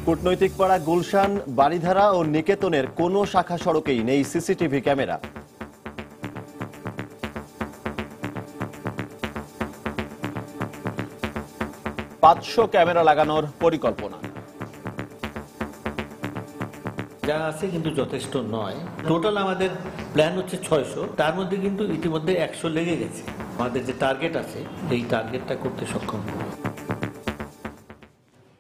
কূটনৈতিক পাড়া গুলশান, বারিধারা ও নিকেতনের কোনো শাখা সড়কেই নেই সিসিটিভি ক্যামেরা। পাঁচশো ক্যামেরা লাগানোর পরিকল্পনা। যা আছে কিন্তু যথেষ্ট নয়। টোটাল আমাদের প্ল্যান হচ্ছে 600, তার মধ্যে কিন্তু ইতিমধ্যে 100 লেগে গেছে। আমাদের যে টার্গেট আছে এই টার্গেটটা করতে সক্ষম।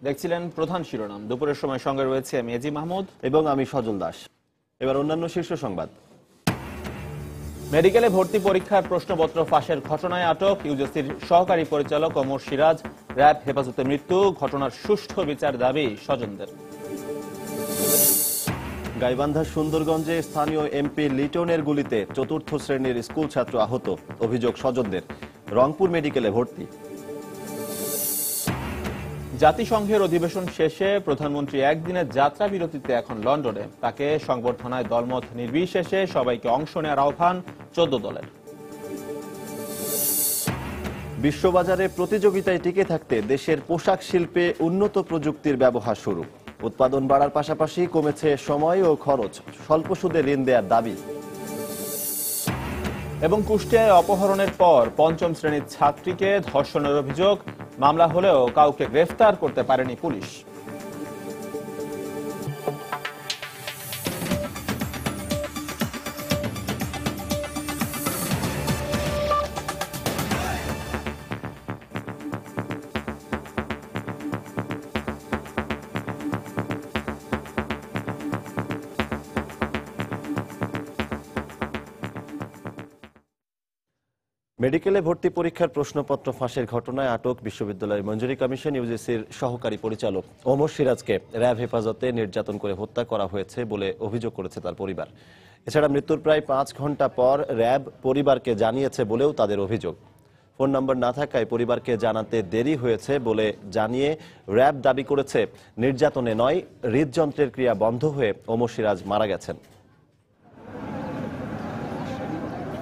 দেখছিলেন প্রধান শিরোনাম। দুপুরের সময় সঙ্গে রয়েছে আমি এজি মাহমুদ এবং আমি সজল দাস। এবার অন্যান্য শীর্ষ সংবাদ। মেডিকেলে ভর্তি পরীক্ষার প্রশ্নপত্র ফাঁসের ঘটনায় আটক ইউজিসির সহকারী পরিচালক ওমর সিরাজ। র‍্যাব হেফাজতে মৃত্যু, ঘটনার সুষ্ঠু বিচার দাবি স্বজনদের। গাইবান্ধা সুন্দরগঞ্জে স্থানীয় এমপি লিটনের গুলিতে চতুর্থ শ্রেণীর স্কুল ছাত্র আহত, অভিযোগ স্বজনদের। রংপুর মেডিকেলে ভর্তি। জাতিসংঘের অধিবেশন শেষে প্রধানমন্ত্রী একদিনের যাত্রা বিরতিতে এখন লন্ডনে। তাকে সংবর্ধনায় দলমত নির্বিশেষে সবাইকে অংশ নেওয়ার আহ্বান 14 দলের। বিশ্ববাজারে প্রতিযোগিতায় টিকে থাকতে দেশের পোশাক শিল্পে উন্নত প্রযুক্তির ব্যবহার শুরু। উৎপাদন বাড়ার পাশাপাশি কমেছে সময় ও খরচ, স্বল্প সুদে ঋণ দেওয়ার দাবি। এবং কুষ্টিয়ায় অপহরণের পর পঞ্চম শ্রেণীর ছাত্রীকে ধর্ষণের অভিযোগ, মামলা হলেও কাউকে গ্রেফতার করতে পারেনি পুলিশ। মেডিকেলে ভর্তি পরীক্ষার প্রশ্নপত্র ফাঁসের ঘটনায় আটক বিশ্ববিদ্যালয়ের মঞ্জুরি কমিশন ইউজিসির সহকারী পরিচালক ওমর সিরাজকে র‍্যাব হেফাজতে নির্যাতন করে হত্যা করা হয়েছে বলে অভিযোগ করেছে তার পরিবার। এছাড়া মৃত্যুর প্রায় 5 ঘন্টা পর র‍্যাব পরিবারকে জানিয়েছে বলেও তাদের অভিযোগ। ফোন নম্বর না থাকায় পরিবারকে জানাতে দেরি হয়েছে বলে জানিয়ে র‍্যাব দাবি করেছে নির্যাতনে নয়, হৃদযন্ত্রের ক্রিয়া বন্ধ হয়ে ওমর সিরাজ মারা গেছেন।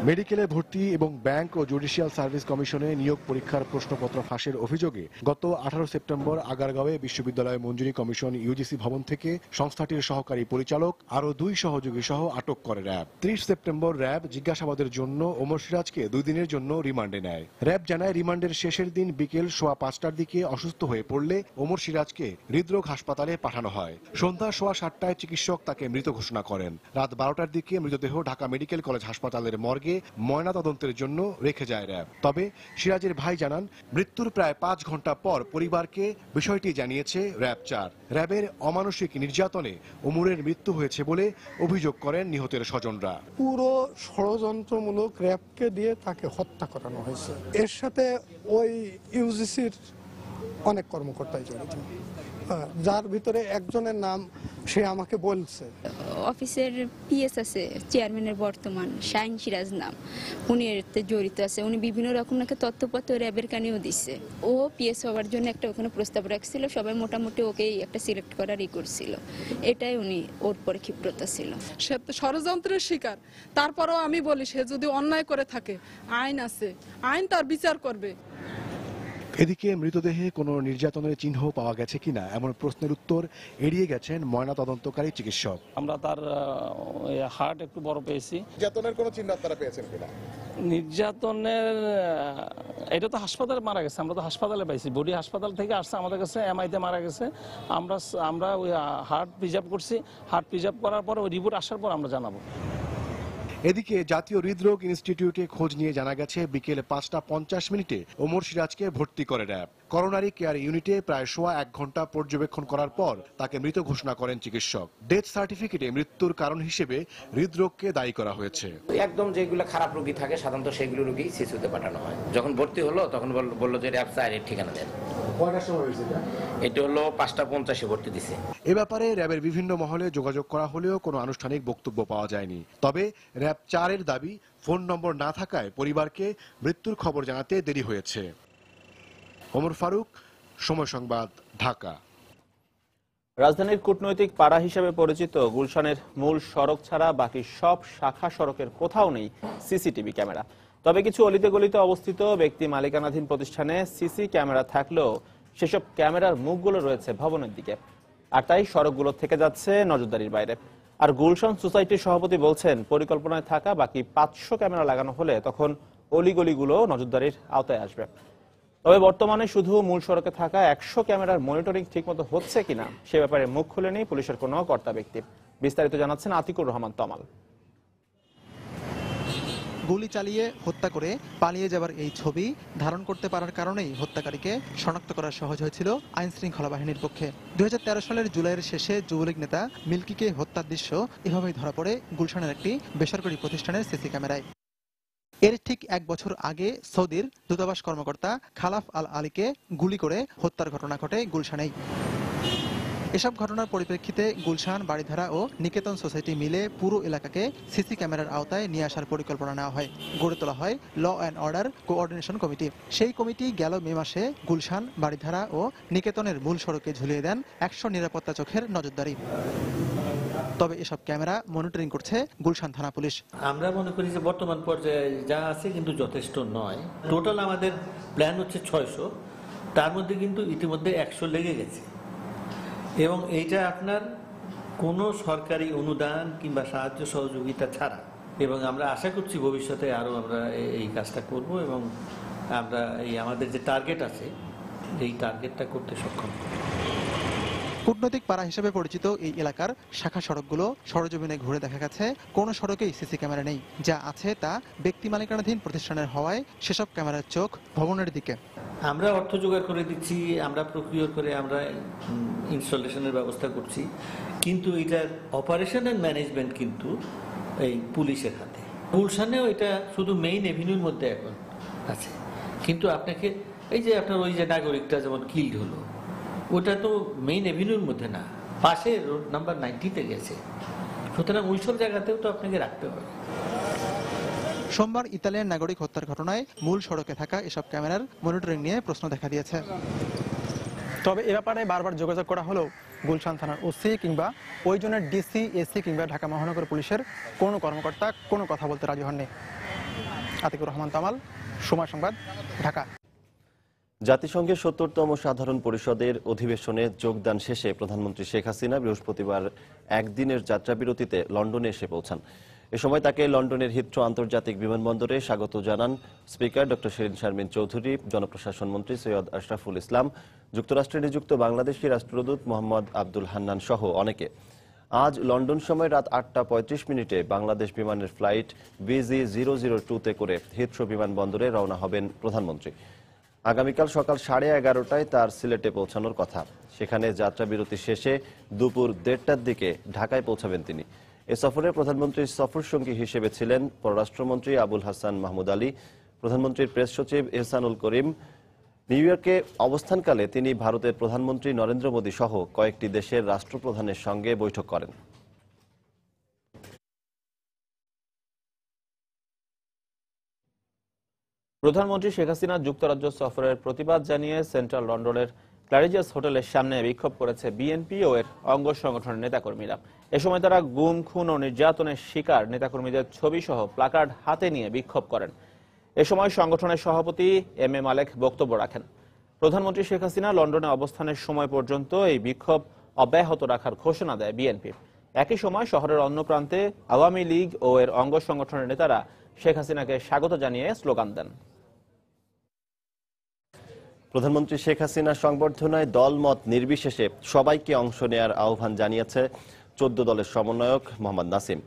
মেডিকেলে ভর্তি এবং ব্যাংক ও জুডিশিয়াল সার্ভিস কমিশনে নিয়োগ পরীক্ষার প্রশ্নপত্র ফাঁসের অভিযোগে গত 18 সেপ্টেম্বর আগারগাঁওয়ে বিশ্ববিদ্যালয় মঞ্জুরি কমিশন ইউজিসি ভবন থেকে সংস্থাটির সহকারী পরিচালক আরও 2 সহযোগী সহ আটক করে র‍্যাব। 30 সেপ্টেম্বর র‍্যাব জিজ্ঞাসাবাদের জন্য ওমর সিরাজকে 2 দিনের জন্য রিমান্ডে নেয়। র‍্যাব জানায় রিমান্ডের শেষের দিন বিকেল 5:15টার দিকে অসুস্থ হয়ে পড়লে ওমর সিরাজকে হৃদরোগ হাসপাতালে পাঠানো হয়। সন্ধ্যা 7:15টায় চিকিৎসক তাকে মৃত ঘোষণা করেন। রাত 12টার দিকে মৃতদেহ ঢাকা মেডিকেল কলেজ হাসপাতালের মর্গে ময়নাতদন্তের জন্য রেখে যায় র‍্যাব। তবে সিরাজের ভাই জানান মৃত্যুর প্রায় 5 ঘন্টা পর পরিবারকে বিষয়টি জানিয়েছে র‍্যাব 4। র‍্যাবের অমানসিক নির্যাতনে ওমরের মৃত্যু হয়েছে বলে অভিযোগ করেন নিহতের স্বজনরা। পুরো ষড়যন্ত্রমূলক র‍্যাবকে দিয়ে তাকে হত্যা করানো হয়েছে। এর সাথে ওই ইউজিসির অনেক কর্মকর্তাই জড়িত, যার ভিতরে একজনের নাম সে আমাকে বলছে। অফিসের পিএস আছে চেয়ারম্যানের বর্তমান শাহিন সিরাজ নাম, উনি এতে জড়িত আছে। উনি বিভিন্ন রকম নাকি তথ্যপত্র র‍্যাবের কানেও দিচ্ছে। ও পিএস হওয়ার জন্য একটা ওখানে প্রস্তাব রাখছিল, সবাই মোটামুটি ওকেই একটা সিলেক্ট করারই করছিল। এটাই উনি ওর পরে ক্ষিপ্রতা ছিল। সে ষড়যন্ত্রের শিকার। তারপরেও আমি বলি সে যদি অন্যায় করে থাকে আইন আছে, আইন তার বিচার করবে। এদিকে মৃতদেহে কোনো নির্যাতনের চিহ্ন পাওয়া গেছে কিনা এমন প্রশ্নের উত্তর এড়িয়ে গেছেন ময়নাতদন্তকারী চিকিৎসক। আমরা তার হার্ট একটু বড় পেয়েছি। নির্যাতনের কোনো চিহ্ন আপনারা পেয়েছেন কিনা? নির্যাতনের এটা তো হাসপাতালে মারা গেছে, আমরা তো হাসপাতালে পাইছি। বডি হাসপাতাল থেকে আসছে আমাদের কাছে, এমআইতে মারা গেছে। আমরা ওই হার্ট প্রিজার্ভ করছি। হার্ট প্রিজার্ভ করার পর ওই রিপোর্ট আসার পর আমরা জানাবো। এদিকে জাতীয় হৃদরোগ ইনস্টিটিউটে খোঁজ নিয়ে জানা গেছে বিকেল 5:50 ওমর সিরাজকে ভর্তি করে র‍্যাব। করোনারি কেয়ার ইউনিটে প্রায় 1 ঘন্টা পর্যবেক্ষণ করার পর তাকে মৃত ঘোষণা করেন চিকিৎসক। ডেথ সার্টিফিকেটে মৃত্যুর কারণ হিসেবে হৃদরোগকে দায়ী করা হয়েছে। একদম যেগুলো খারাপ রোগী থাকে সাধারণত সেগুলো রোগী শিশুতে পাঠানো হয়। যখন ভর্তি হলো তখন বললো যে র‍্যাব স্যারের ঠিকানা দেন। এটা হলো 5:50 ভর্তি দিছে। এ ব্যাপারে র‍্যাবের বিভিন্ন মহলে যোগাযোগ করা হলেও কোনো আনুষ্ঠানিক বক্তব্য পাওয়া যায়নি। তবে র‍্যাব 4-এর দাবি ফোন নম্বর না থাকায় পরিবারকে মৃত্যুর খবর জানাতে দেরি হয়েছে। ওমর ফারুক, সময় সংবাদ, ঢাকা। রাজধানীর কূটনৈতিক পাড়া হিসেবে পরিচিত গুলশানের মূল সড়ক ছাড়া বাকি সব শাখা সড়কের কোথাও নেই সিসিটিভি ক্যামেরা। তবে কিছু অলিতে গলিতে অবস্থিত ব্যক্তি মালিকানাধীন প্রতিষ্ঠানে সিসি ক্যামেরা থাকলেও সেসব ক্যামেরার মুখগুলো রয়েছে ভবনের দিকে। আর তাই সড়কগুলো থেকে যাচ্ছে নজরদারির বাইরে। আর গুলশান সোসাইটির সভাপতি বলছেন, পরিকল্পনায় থাকা বাকি 500 ক্যামেরা লাগানো হলে তখন অলিগলিগুলো নজরদারির আওতায় আসবে। তবে বর্তমানে শুধু মূল সড়কে থাকা 100 ক্যামেরার মনিটরিং ঠিকমতো হচ্ছে কিনা সে ব্যাপারে মুখ খুলেনি পুলিশের কোনো কর্তা ব্যক্তি। বিস্তারিত জানাচ্ছেন আতিকুর রহমান তমাল। গুলি চালিয়ে হত্যা করে পালিয়ে যাবার এই ছবি ধারণ করতে পারার কারণেই হত্যাকারীকে শনাক্ত করা সহজ হয়েছিল আইন শৃঙ্খলা বাহিনীর পক্ষে। 2013 সালের জুলাইয়ের শেষে যুবলীগ নেতা মিল্কিকে হত্যার দৃশ্য এভাবেই ধরা পড়ে গুলশানের একটি বেসরকারি প্রতিষ্ঠানের সিসি ক্যামেরায়। এর ঠিক 1 বছর আগে সৌদির দূতাবাস কর্মকর্তা খালাফ আল আলীকে গুলি করে হত্যার ঘটনা ঘটে গুলশানেই। এসব ঘটনার পরিপ্রেক্ষিতে গুলশান, বাড়িধারা ও নিকেতন সোসাইটি মিলে পুরো এলাকাকে সিসি ক্যামেরার আওতায় নিয়ে আসার পরিকল্পনা নেওয়া হয়। গড়ে তোলা হয় law and order coordination committee. সেই কমিটি গেল মে মাসে গুলশান, বাড়িধারা ও নিকেতনের মূল সড়কে ঝুলিয়ে দেন 100 নিরাপত্তা চোখের নজরদারি। তবে এসব ক্যামেরা মনিটরিং করছে গুলশান থানা পুলিশ। আমরা মনে করি যে বর্তমান পর্যায়ে যা আছে কিন্তু যথেষ্ট নয়। টোটাল আমাদের প্ল্যান হচ্ছে 600, তার মধ্যে কিন্তু ইতিমধ্যে 100 লেগে গেছে এবং এইটা আপনার কোনো সরকারি অনুদান কিংবা সাহায্য সহযোগিতা ছাড়া। এবং আমরা আশা করছি ভবিষ্যতে আরও আমরা এই কাজটা করব এবং আমরা এই আমাদের যে টার্গেট আছে এই টার্গেটটা করতে সক্ষম। কূটনৈতিক পাড়া হিসেবে পরিচিত এই এলাকার শাখা সড়কগুলো সরজমিনে ঘুরে দেখা গেছে কোনো সড়কেই সিসি ক্যামেরা নেই। যা আছে তা ব্যক্তি মালিকানাধীন প্রতিষ্ঠানের হওয়ায় সেসব ক্যামেরার চোখ ভবনের দিকে। আমরা অর্থ জোগাড় করে দিচ্ছি, আমরা প্রক্রিয়া করে আমরা ইনস্টলেশনের ব্যবস্থা করছি, কিন্তু এটার অপারেশন অ্যান্ড ম্যানেজমেন্ট কিন্তু এই পুলিশের হাতে। গুলশানেও এটা শুধু মেইন এভিনিউর মধ্যে এখন আছে, কিন্তু আপনাকে এই যে আপনার ওই যে নাগরিকটা যেমন কিল্ড হলো, ওটা তো মেইন এভিনিউর মধ্যে না, পাশে রোড নাম্বার 90-তে গেছে। সুতরাং ওইসব জায়গাতেও তো আপনাকে রাখতে হবে। সোমবার ইতালিয়ান নাগরিক হত্যার ঘটনায় মূল সড়কে থাকা এসব ক্যামেরার মনিটরিং নিয়ে প্রশ্ন দেখা দিয়েছে। তবে এ ব্যাপারে বারবার যোগাযোগ করা হলেও গুলশান থানার ওসি কিংবা ওই জনের ডিসি, এসি কিংবা ঢাকা মহানগর পুলিশের কোনো কর্মকর্তা কোনো কথা বলতে রাজি হননি। আতিকুর রহমান তামাল, সময় সংবাদ, ঢাকা। জাতিসংঘের ৭০তম সাধারণ পরিষদের অধিবেশনে যোগদান শেষে প্রধানমন্ত্রী শেখ হাসিনা বৃহস্পতিবার একদিনের যাত্রাবিরতিতে লন্ডনে এসে পৌঁছান। এ সময় তাকে লন্ডনের হিথ্রো আন্তর্জাতিক বিমানবন্দরে স্বাগত জানান স্পিকার ড. শিরীন শারমিন চৌধুরী, জনপ্রশাসন মন্ত্রী সৈয়দ আশরাফুল ইসলাম, যুক্তরাষ্ট্রে নিযুক্ত বাংলাদেশি রাষ্ট্রদূত মোহাম্মদ আব্দুল হান্নান সহ অনেকে। আজ লন্ডন সময় রাত 8:35 বাংলাদেশ বিমানের ফ্লাইট BG002-তে করে হিথ্রো বিমানবন্দরে রওনা হবেন প্রধানমন্ত্রী। আগামীকাল সকাল 11:30টায় তার সিলেটে পৌঁছানোর কথা। সেখানে যাত্রাবিরতি শেষে দুপুর 1:30টার দিকে ঢাকায় পৌঁছাবেন তিনি। এ সফরে প্রধানমন্ত্রীর সফরসঙ্গী হিসেবে ছিলেন পররাষ্ট্রমন্ত্রী আবুল হাসান মাহমুদ আলী, প্রধানমন্ত্রীর প্রেস সচিব এহসানুল করিম। নিউ ইয়র্কে অবস্থানকালে তিনি ভারতের প্রধানমন্ত্রী নরেন্দ্র মোদী সহ কয়েকটি দেশের রাষ্ট্রপ্রধানের সঙ্গে বৈঠক করেন। প্রধানমন্ত্রী শেখ হাসিনা যুক্তরাজ্য সফরের প্রতিবাদ জানিয়ে সেন্ট্রাল লন্ডনের ক্ল্যারিজাস হোটেলের সামনে বিক্ষোভ করেছে বিএনপি ও এর অঙ্গ সংগঠনের নেতাকর্মীরা। এ সময় তারা গুম, খুন ও নির্যাতনের শিকার নেতাকর্মীদের ছবি সহ প্লাকার্ড হাতে নিয়ে বিক্ষোভ করেন। এ সময় সংগঠনের সভাপতি এম এ মালেক বক্তব্য রাখেন। প্রধানমন্ত্রী শেখ হাসিনা লন্ডনে অবস্থানের সময় পর্যন্ত এই বিক্ষোভ অব্যাহত রাখার ঘোষণা দেয় বিএনপি। একই সময় শহরের অন্য প্রান্তে আওয়ামী লীগ ও এর অঙ্গ সংগঠনের নেতারা শেখ হাসিনাকে স্বাগত জানিয়ে স্লোগান দেন। প্রধানমন্ত্রী শেখ হাসিনার সংবর্ধনায় দলমত নির্বিশেষে সবাইকে অংশ নেয়ার আহ্বান জানিয়েছে 14 দলের সমন্বয়ক মোহাম্মদ নাসিম।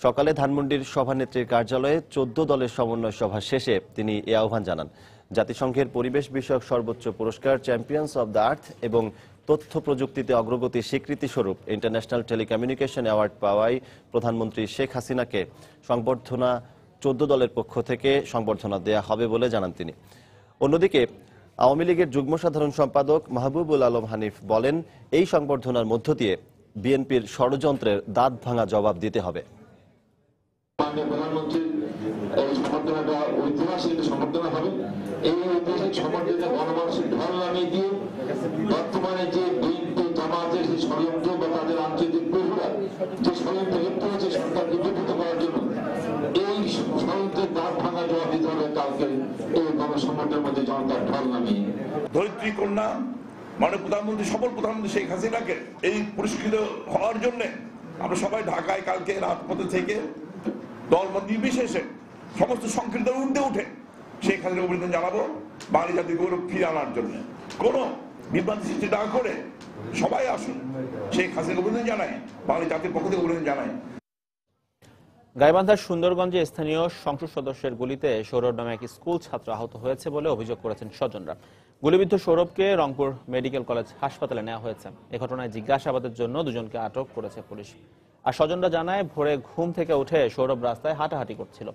সকালে ধানমন্ডির সভানেত্রীর কার্যালয়ে 14 দলের সমন্বয় সভা শেষে তিনি এ আহ্বান জানান। জাতিসংঘের পরিবেশ বিষয়ক সর্বোচ্চ পুরস্কার চ্যাম্পিয়ন্স অব দ্য আর্থ এবং তথ্য প্রযুক্তিতে অগ্রগতির স্বীকৃতি স্বরূপ ইন্টারন্যাশনাল টেলিকমিউনিকেশন অ্যাওয়ার্ড পাওয়ায় প্রধানমন্ত্রী শেখ হাসিনাকে সংবর্ধনা 14 দলের পক্ষ থেকে সংবর্ধনা দেয়া হবে বলে জানান তিনি। অন্যদিকে আওয়ামী লীগের যুগ্ম সাধারণ সম্পাদক মাহবুবুল আলম হানিফ বলেন, এই সংবর্ধনার মধ্য দিয়ে বিএনপির ষড়যন্ত্রের দাঁত ভাঙা জবাব দিতে হবে। প্রধানমন্ত্রীর সংবর্ধনাটা ঐতিহাসিক সংবর্ধনা হবে। এই ঐতিহাসিক সংবর্ধনা গণমানুষের ঢল নামিয়ে দিয়ে বর্তমানে যে বিএনপি জামাতের যে ষড়যন্ত্র বা তাদের আন্তর্জাতিক প্রহরা যে ষড়যন্ত্র লিপ্ত হয়েছে সরকারকে বিকৃত করার জন্য, এই ষড়যন্ত্রের দাঁত ভাঙা জবাব দিতে হবে কালকে এই গণসংগঠনের মধ্যে জনতার ঢল নামিয়ে। ধরিত্রী কন্যা মাননীয় প্রধানমন্ত্রী, সফল প্রধানমন্ত্রী শেখ হাসিনাকে এই পুরস্কৃত হওয়ার জন্য আমরা সবাই ঢাকায় কালকে রাজপথে থেকে দলমত নির্বিশেষে সমস্ত সংকীর্ণতার ঊর্ধ্বে উঠে শেখ হাসিনা অভিনন্দন জানাবো, বাঙালি জাতির গৌরব ফিরে আনার জন্য। কোন বিভ্রান্তি সৃষ্টি না করে সবাই আসুন, শেখ হাসিনা অভিনন্দন জানায়, বাঙালি জাতির পক্ষ থেকে অভিনন্দন জানায়। গাইবান্ধার সুন্দরগঞ্জে স্থানীয় সংসদ সদস্যের গুলিতে সৌরভ নামে এক স্কুল ছাত্র আহত হয়েছে বলে অভিযোগ করেছেন স্বজনরা। গুলিবিদ্ধ সৌরভকে রংপুর মেডিকেল কলেজ হাসপাতালে নেওয়া হয়েছে। এ ঘটনায় জিজ্ঞাসাবাদের জন্য দুজনকে আটক করেছে পুলিশ। আর স্বজনরা জানায়, ভোরে ঘুম থেকে উঠে সৌরভ রাস্তায় হাঁটাহাঁটি করছিল।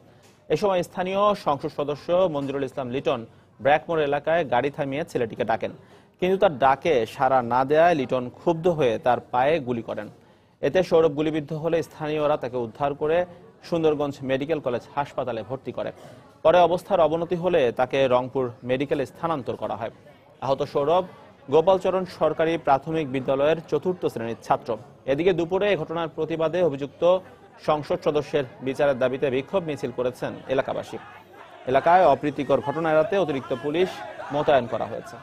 এ সময় স্থানীয় সংসদ সদস্য মঞ্জুরুল ইসলাম লিটন ব্র্যাকমোর এলাকায় গাড়ি থামিয়ে ছেলেটিকে ডাকেন, কিন্তু তার ডাকে সাড়া না দেওয়ায় লিটন ক্ষুব্ধ হয়ে তার পায়ে গুলি করেন। এতে সৌরভ গুলিবিদ্ধ হলে স্থানীয়রা তাকে উদ্ধার করে সুন্দরগঞ্জ মেডিকেল কলেজ হাসপাতালে ভর্তি করে। পরে অবস্থার অবনতি হলে তাকে রংপুর মেডিকেলে স্থানান্তর করা হয়। আহত সৌরভ গোপালচরণ সরকারি প্রাথমিক বিদ্যালয়ের ৪র্থ শ্রেণীর ছাত্র। এদিকে দুপুরে এই ঘটনার প্রতিবাদে অভিযুক্ত সংসদ সদস্যের বিচারের দাবিতে বিক্ষোভ মিছিল করেছেন এলাকাবাসী। এলাকায় অপ্রীতিকর ঘটনা এড়াতে অতিরিক্ত পুলিশ মোতায়েন করা হয়েছে।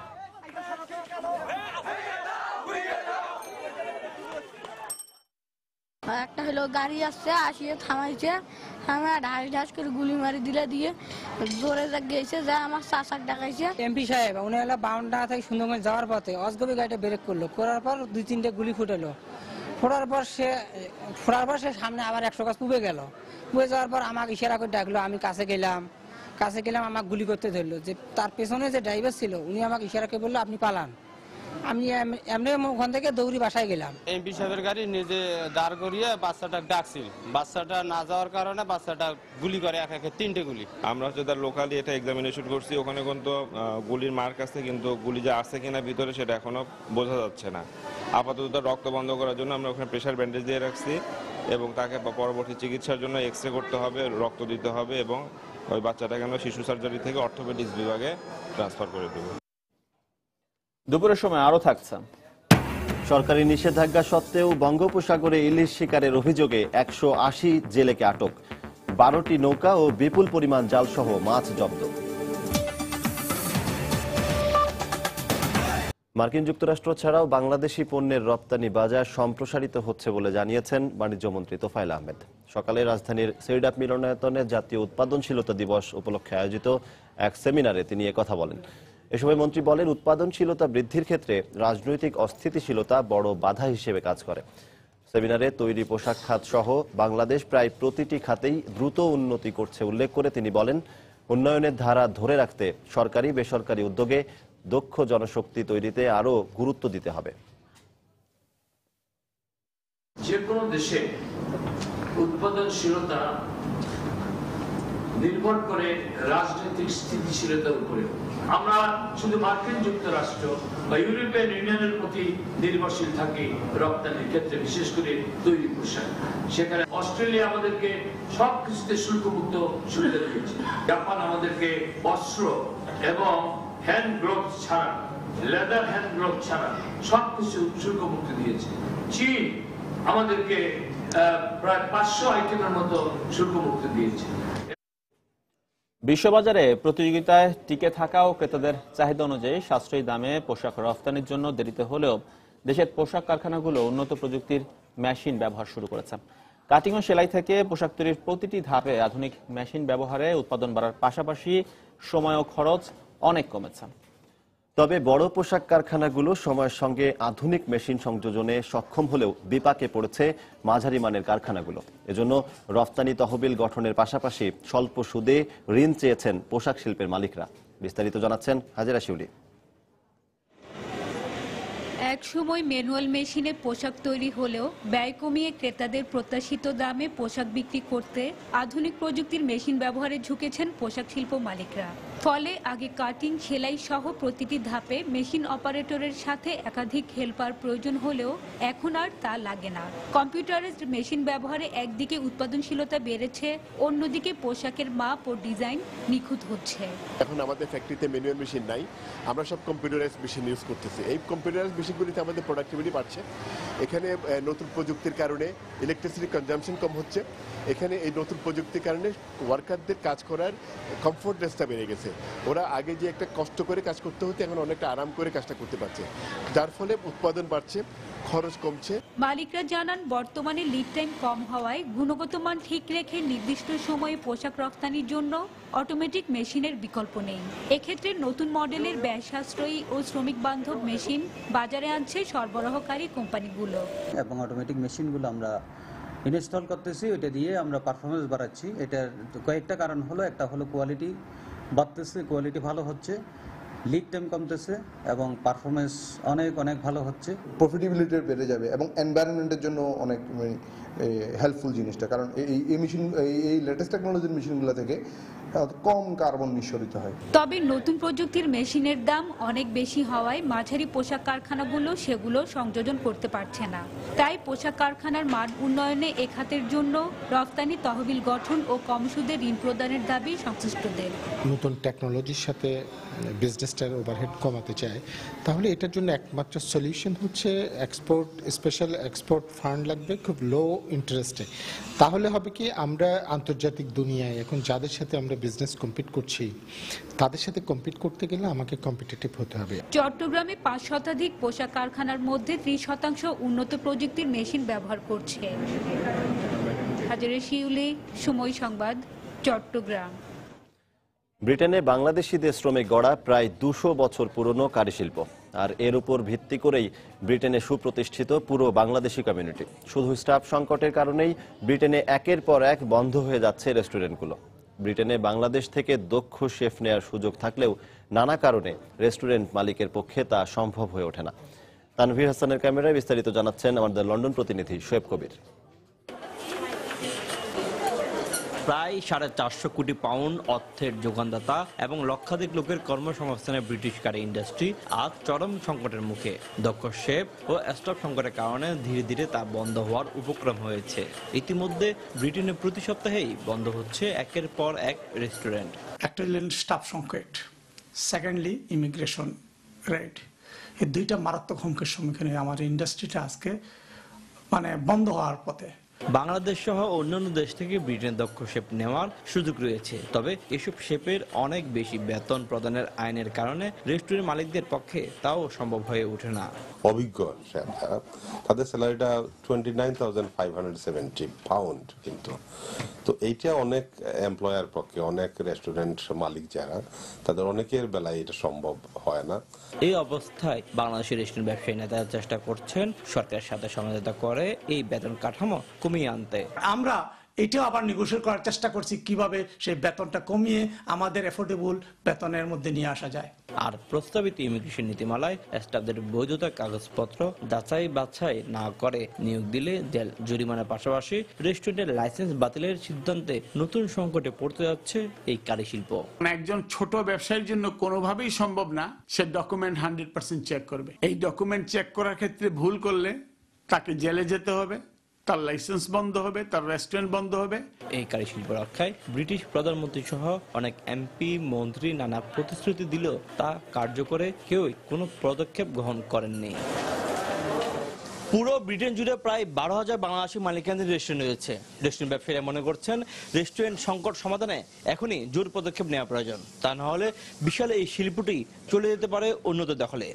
একটা হলো গাড়ি আসছে, আসিয়ে থামাইছে, আমরা ঢাস ঢাস করে গুলি মারি দিলে দিয়ে জোরে গেছে, যা আমার চাচাক ডাকাইছে। এমপি সাহেব উনি হলো বাউন্ডার থেকে সুন্দরগঞ্জ যাওয়ার পথে অজগবি গাড়িটা ব্রেক করলো, করার পর 2-3টে গুলি ফুটালো। ফোড়ার পর সে সামনে আবার 100 গাছ পুবে গেল। পুবে যাওয়ার পর আমাকে ইশারা করে ডাকলো, আমি কাছে গেলাম, আমাকে গুলি করতে ধরলো। যে তার পেছনে যে ড্রাইভার ছিল উনি আমাকে ইশারা করে বললো আপনি পালান। আমি এমনি ওখান থেকে দৌড়ি বাসায় গেলাম। এমপি সাহেবের গাড়ি নিজে দাঁড় করিয়ে বাচ্চাটা ডাকছিল, বাচ্চাটা না যাওয়ার কারণে বাচ্চাটা গুলি করে, এক একে 3টে গুলি। আমরা হচ্ছে তার লোকালি এটা এক্সামিনেশন করছি, ওখানে কিন্তু গুলির মার্ক আছে, কিন্তু গুলি যে আছে কিনা ভিতরে সেটা এখনো বোঝা যাচ্ছে না। আপাতত তার রক্ত বন্ধ করার জন্য আমরা ওখানে প্রেশার ব্যান্ডেজ দিয়ে রাখছি এবং তাকে পরবর্তী চিকিৎসার জন্য এক্স রে করতে হবে, রক্ত দিতে হবে এবং ওই বাচ্চাটাকে আমরা শিশু সার্জারি থেকে অর্থোপেডিক্স বিভাগে ট্রান্সফার করে দেবো। দুপুরের সময় আরো থাকছে। সরকারি নিষেধাজ্ঞা সত্ত্বেও বঙ্গোপসাগরে ইলিশ শিকারের অভিযোগে 180 জেলেকে আটক, 12টি নৌকা ও বিপুল পরিমাণ জালসহ মাছ জব্দ। মার্কিন যুক্তরাষ্ট্র ছাড়াও বাংলাদেশি পণ্যের রপ্তানি বাজার সম্প্রসারিত হচ্ছে বলে জানিয়েছেন বাণিজ্যমন্ত্রী তোফায়েল আহমেদ। সকালে রাজধানীর সেইডাপ মিলনায়তনে জাতীয় উৎপাদনশীলতা দিবস উপলক্ষে আয়োজিত এক সেমিনারে তিনি একথা বলেন। এ সময় মন্ত্রী বলেন, উৎপাদনশীলতা বৃদ্ধির ক্ষেত্রে রাজনৈতিক অস্থিতিশীলতা বড় বাধা হিসেবে কাজ করে। সেমিনারে তৈরি পোশাক খাত সহ বাংলাদেশ প্রায় প্রতিটি খাতেই দ্রুত উন্নতি করছে উল্লেখ করে তিনি বলেন, উন্নয়নের ধারা ধরে রাখতে সরকারি বেসরকারি উদ্যোগে দক্ষ জনশক্তি তৈরিতে আরও গুরুত্ব দিতে হবে। যে কোনো দেশে উৎপাদনশীলতা নির্ভর করে রাজনৈতিক স্থিতিশীলতার উপরে। আমরা শুধু মার্কিন যুক্তরাষ্ট্র বা ইউরোপিয়ান ইউনিয়নের প্রতি নির্ভরশীল থাকি রপ্তানির ক্ষেত্রে, বিশেষ করে তৈরি পোশাক। সেখানে অস্ট্রেলিয়া আমাদেরকে সব কিছুতে শুল্কমুক্ত সুবিধা দিয়েছে। জাপান আমাদেরকে অস্ত্র এবং হ্যান্ড গ্লোভস ছাড়া, লেদার হ্যান্ড গ্লোভ ছাড়া সবকিছু শুল্কমুক্ত দিয়েছে। চীন আমাদেরকে প্রায় 500 আইটেমের মতো শুল্কমুক্ত দিয়েছে। বিশ্ববাজারে প্রতিযোগিতায় টিকে থাকা ও ক্রেতাদের চাহিদা অনুযায়ী সাশ্রয়ী দামে পোশাক রফতানির জন্য দেরিতে হলেও দেশের পোশাক কারখানাগুলো উন্নত প্রযুক্তির মেশিন ব্যবহার শুরু করেছে। কাটিং ও সেলাই থেকে পোশাক তৈরির প্রতিটি ধাপে আধুনিক মেশিন ব্যবহারে উৎপাদন বাড়ার পাশাপাশি সময় ও খরচ অনেক কমেছে। তবে বড় পোশাক কারখানাগুলো সময়ের সঙ্গে আধুনিক মেশিন সংযোজনে সক্ষম হলেও বিপাকে পড়েছে মাঝারি মানের কারখানাগুলো। এজন্য রফতানি তহবিল গঠনের পাশাপাশি স্বল্প সুদে ঋণ চেয়েছেন পোশাক শিল্পের মালিকরা। বিস্তারিত জানাচ্ছেন হাজেরা শিউলি। একসময় ম্যানুয়াল মেশিনে পোশাক তৈরি হলেও ব্যয় কমিয়ে ক্রেতাদের প্রত্যাশিত দামে পোশাক বিক্রি করতে আধুনিক প্রযুক্তির মেশিন ব্যবহারে ঝুঁকেছেন পোশাক শিল্প মালিকরা। ফলে আগে কাটিং, সেলাই সহ প্রতিটি ধাপে মেশিন অপারেটরের সাথে একাধিক হেল্পার প্রয়োজন হলেও এখন আর তা লাগে না। কম্পিউটারাইজড মেশিন ব্যবহারে একদিকে উৎপাদনশীলতা বেড়েছে, অন্যদিকে পোশাকের মাপ ও ডিজাইন নিখুঁত হচ্ছে। এখন আমাদের ফ্যাক্টরিতে ম্যানুয়াল মেশিন নাই, আমরা সব কম্পিউটারাইজড মেশিন ইউজ করতেছি। এই কম্পিউটারাইজড মেশিনগুলিতে আমাদের প্রোডাক্টিভিটি বাড়ছে এখানে নতুন প্রযুক্তির কারণে ইলেকট্রিসিটি কনজাম্পশন কম হচ্ছে। এখানে এই নতুন প্রযুক্তির কারণে ওয়ার্কারদের কাজ করার কমফোর্টনেসটা বেড়ে গেছে। ওরা আগে যে একটা কষ্ট করে কাজ করতে হতো, এখন অনেকটা আরাম করে কাজটা করতে পারছে, যার ফলে উৎপাদন বাড়ছে, খরচ কমছে। মালিকরা জানান বর্তমানে লিড টাইম কম হওয়ায় গুণগত মান ঠিক রেখে নির্দিষ্ট সময়ে পোশাক রপ্তানির জন্য অটোমেটিক মেশিনের বিকল্প নেই। এক্ষেত্রে নতুন মডেলের ব্যয় সাশ্রয়ী ও শ্রমিক বান্ধব মেশিন বাজারে আনছে সরবরাহকারী কোম্পানিগুলো। এবং অটোমেটিক মেশিনগুলো আমরা ইনস্টল করতেছি, ওইটা দিয়ে আমরা পারফরমেন্স বাড়াচ্ছি। এটার কয়েকটা কারণ হলো, একটা হলো কোয়ালিটি বাড়তেছে, কোয়ালিটি ভালো হচ্ছে, লিড টাইম কমতেছে এবং পারফরমেন্স অনেক অনেক ভালো হচ্ছে। প্রফিটেবিলিটি বেড়ে যাবে এবং এনভায়রনমেন্টের জন্য অনেক হেল্পফুল জিনিসটা, কারণ এই মেশিন, এই লেটেস্ট টেকনোলজির মেশিনগুলো থেকে কম কার্বন নিঃসরিত হয়। তবে নতুন প্রযুক্তির মেশিনের দাম অনেক বেশি হওয়ায় মাঝারি পোশাক কারখানাগুলো সেগুলো সংযোজন করতে পারছে না। তাই পোশাক কারখানার মান উন্নয়নে এ খাতের জন্য রফতানি তহবিল গঠন ও কম সুদে ঋণ প্রদানের দাবি সংশ্লিষ্টদের। নতুন টেকনোলজির সাথে বিজনেসটার ওভারহেড কমাতে চায়, তাহলে এটার জন্য একমাত্র সলিউশন হচ্ছে এক্সপোর্ট, স্পেশাল এক্সপোর্ট ফান্ড লাগবে খুব লো ইন্টারেস্টে। তাহলে হবে কি, আমরা আন্তর্জাতিক দুনিয়ায় এখন যাদের সাথে আমরা বিজনেস কম্পিট করছি, তাদের সাথে কম্পিট করতে গেলে আমাকে কম্পিটিটিভ হতে হবে। চট্টগ্রামে 5 শতাধিক পোশাক কারখানার মধ্যে 30% উন্নত প্রযুক্তির মেশিন ব্যবহার করছে। হাজারে শিউলি, সময় সংবাদ, চট্টগ্রাম। ব্রিটেনে বাংলাদেশিদের শ্রমে গড়া প্রায় 200 বছর পুরনো কারুশিল্প, আর এর উপর ভিত্তি করেই ব্রিটেনে সুপ্রতিষ্ঠিত পুরো বাংলাদেশি কমিউনিটি। শুধু স্টাফ সংকটের কারণেই ব্রিটেনে একের পর এক বন্ধ হয়ে যাচ্ছে রেস্টুরেন্টগুলো। ব্রিটেনে বাংলাদেশ থেকে দক্ষ শেফ নেওয়ার সুযোগ থাকলেও নানা কারণে রেস্টুরেন্ট মালিকের পক্ষে তা সম্ভব হয়ে ওঠে না। তানভীর হাসানের ক্যামেরায় বিস্তারিত জানাচ্ছেন আমাদের লন্ডন প্রতিনিধি শোয়েব কবির। প্রায় 450 কোটি পাউন্ড অর্থের যোগানদাতা এবং লক্ষাধিক লোকের কর্মসংস্থানের ব্রিটিশ কারি ইন্ডাস্ট্রি আজ চরম সংকটের মুখে। দক্ষ শেফ ও স্টাফ সংকটের কারণে ধীরে ধীরে তা বন্ধ হওয়ার উপক্রম হয়েছে। ইতিমধ্যে ব্রিটেনে প্রতি সপ্তাহেই বন্ধ হচ্ছে একের পর এক রেস্টুরেন্ট। একটা স্টাফ সংকট, সেকেন্ডলি ইমিগ্রেশন রেট, এই দুইটা মারাত্মক হুমকির সম্মুখীন হয়ে আমার ইন্ডাস্ট্রিটা আজকে বন্ধ হওয়ার পথে। বাংলাদেশ সহ অন্যান্য দেশ থেকে ব্রিটেনের দক্ষ শেফ নেওয়ার সুযোগ রয়েছে, তবে এসব শেফের অনেক বেশি বেতন প্রদানের আইনের কারণে রেস্টুরেন্ট মালিকদের পক্ষে তাও সম্ভব হয়ে ওঠে না। অভিজ্ঞ শেফ তাদের স্যালারিটা 29,570 পাউন্ড, কিন্তু তো এইটা অনেক এমপ্লয়ার পক্ষে, অনেক রেস্টুরেন্ট মালিক যারা, তাদের অনেকের বেলায় এটা সম্ভব হয় না। এই অবস্থায় বাংলাদেশের রেস্টুরেন্ট ব্যবসায়ী নেতারা চেষ্টা করছেন সরকারের সাথে সমঝোতা করে এই বেতন কাঠামো কমিয়ে আনতে। আমরা এটাও আবার নেগোশিয়েট করার চেষ্টা করছি কিভাবে সেই বেতনটা কমিয়ে আমাদের এফোর্ডেবল বেতনের মধ্যে নিয়ে আসা যায়। আর প্রস্তাবিত ইমিগ্রেশন নীতিমালায় স্টাফদের বৈধতা কাগজপত্র যাচাই বাছাই না করে নিয়োগ দিলে জেল জরিমানার পাশাপাশি রেস্টুরেন্টের লাইসেন্স বাতিলের সিদ্ধান্তে নতুন সংকটে পড়তে যাচ্ছে এই কারুশিল্প। একজন ছোট ব্যবসায়ীর জন্য কোনোভাবেই সম্ভব না সে ডকুমেন্ট 100% চেক করবে। এই ডকুমেন্ট চেক করার ক্ষেত্রে ভুল করলে তাকে জেলে যেতে হবে, তার লাইসেন্স বন্ধ হবে, তার রেস্টুরেন্ট বন্ধ হবে। এই কারুশিল্প রক্ষায় ব্রিটিশ প্রধানমন্ত্রী সহ অনেক এমপি মন্ত্রী নানা প্রতিশ্রুতি দিলেও তা কার্যকরে কেউই কোনো পদক্ষেপ গ্রহণ করেননি। পুরো ব্রিটেন জুড়ে প্রায় 12,000 বাংলাদেশি মালিকানাধীন রেস্টুরেন্ট রয়েছে। রেস্টুরেন্ট ব্যবসায়ীরা মনে করছেন রেস্টুরেন্ট সংকট সমাধানে এখনই জোর পদক্ষেপ নেওয়া প্রয়োজন, তা না হলে বিশাল এই শিল্পটি চলে যেতে পারে অন্যদের দখলে।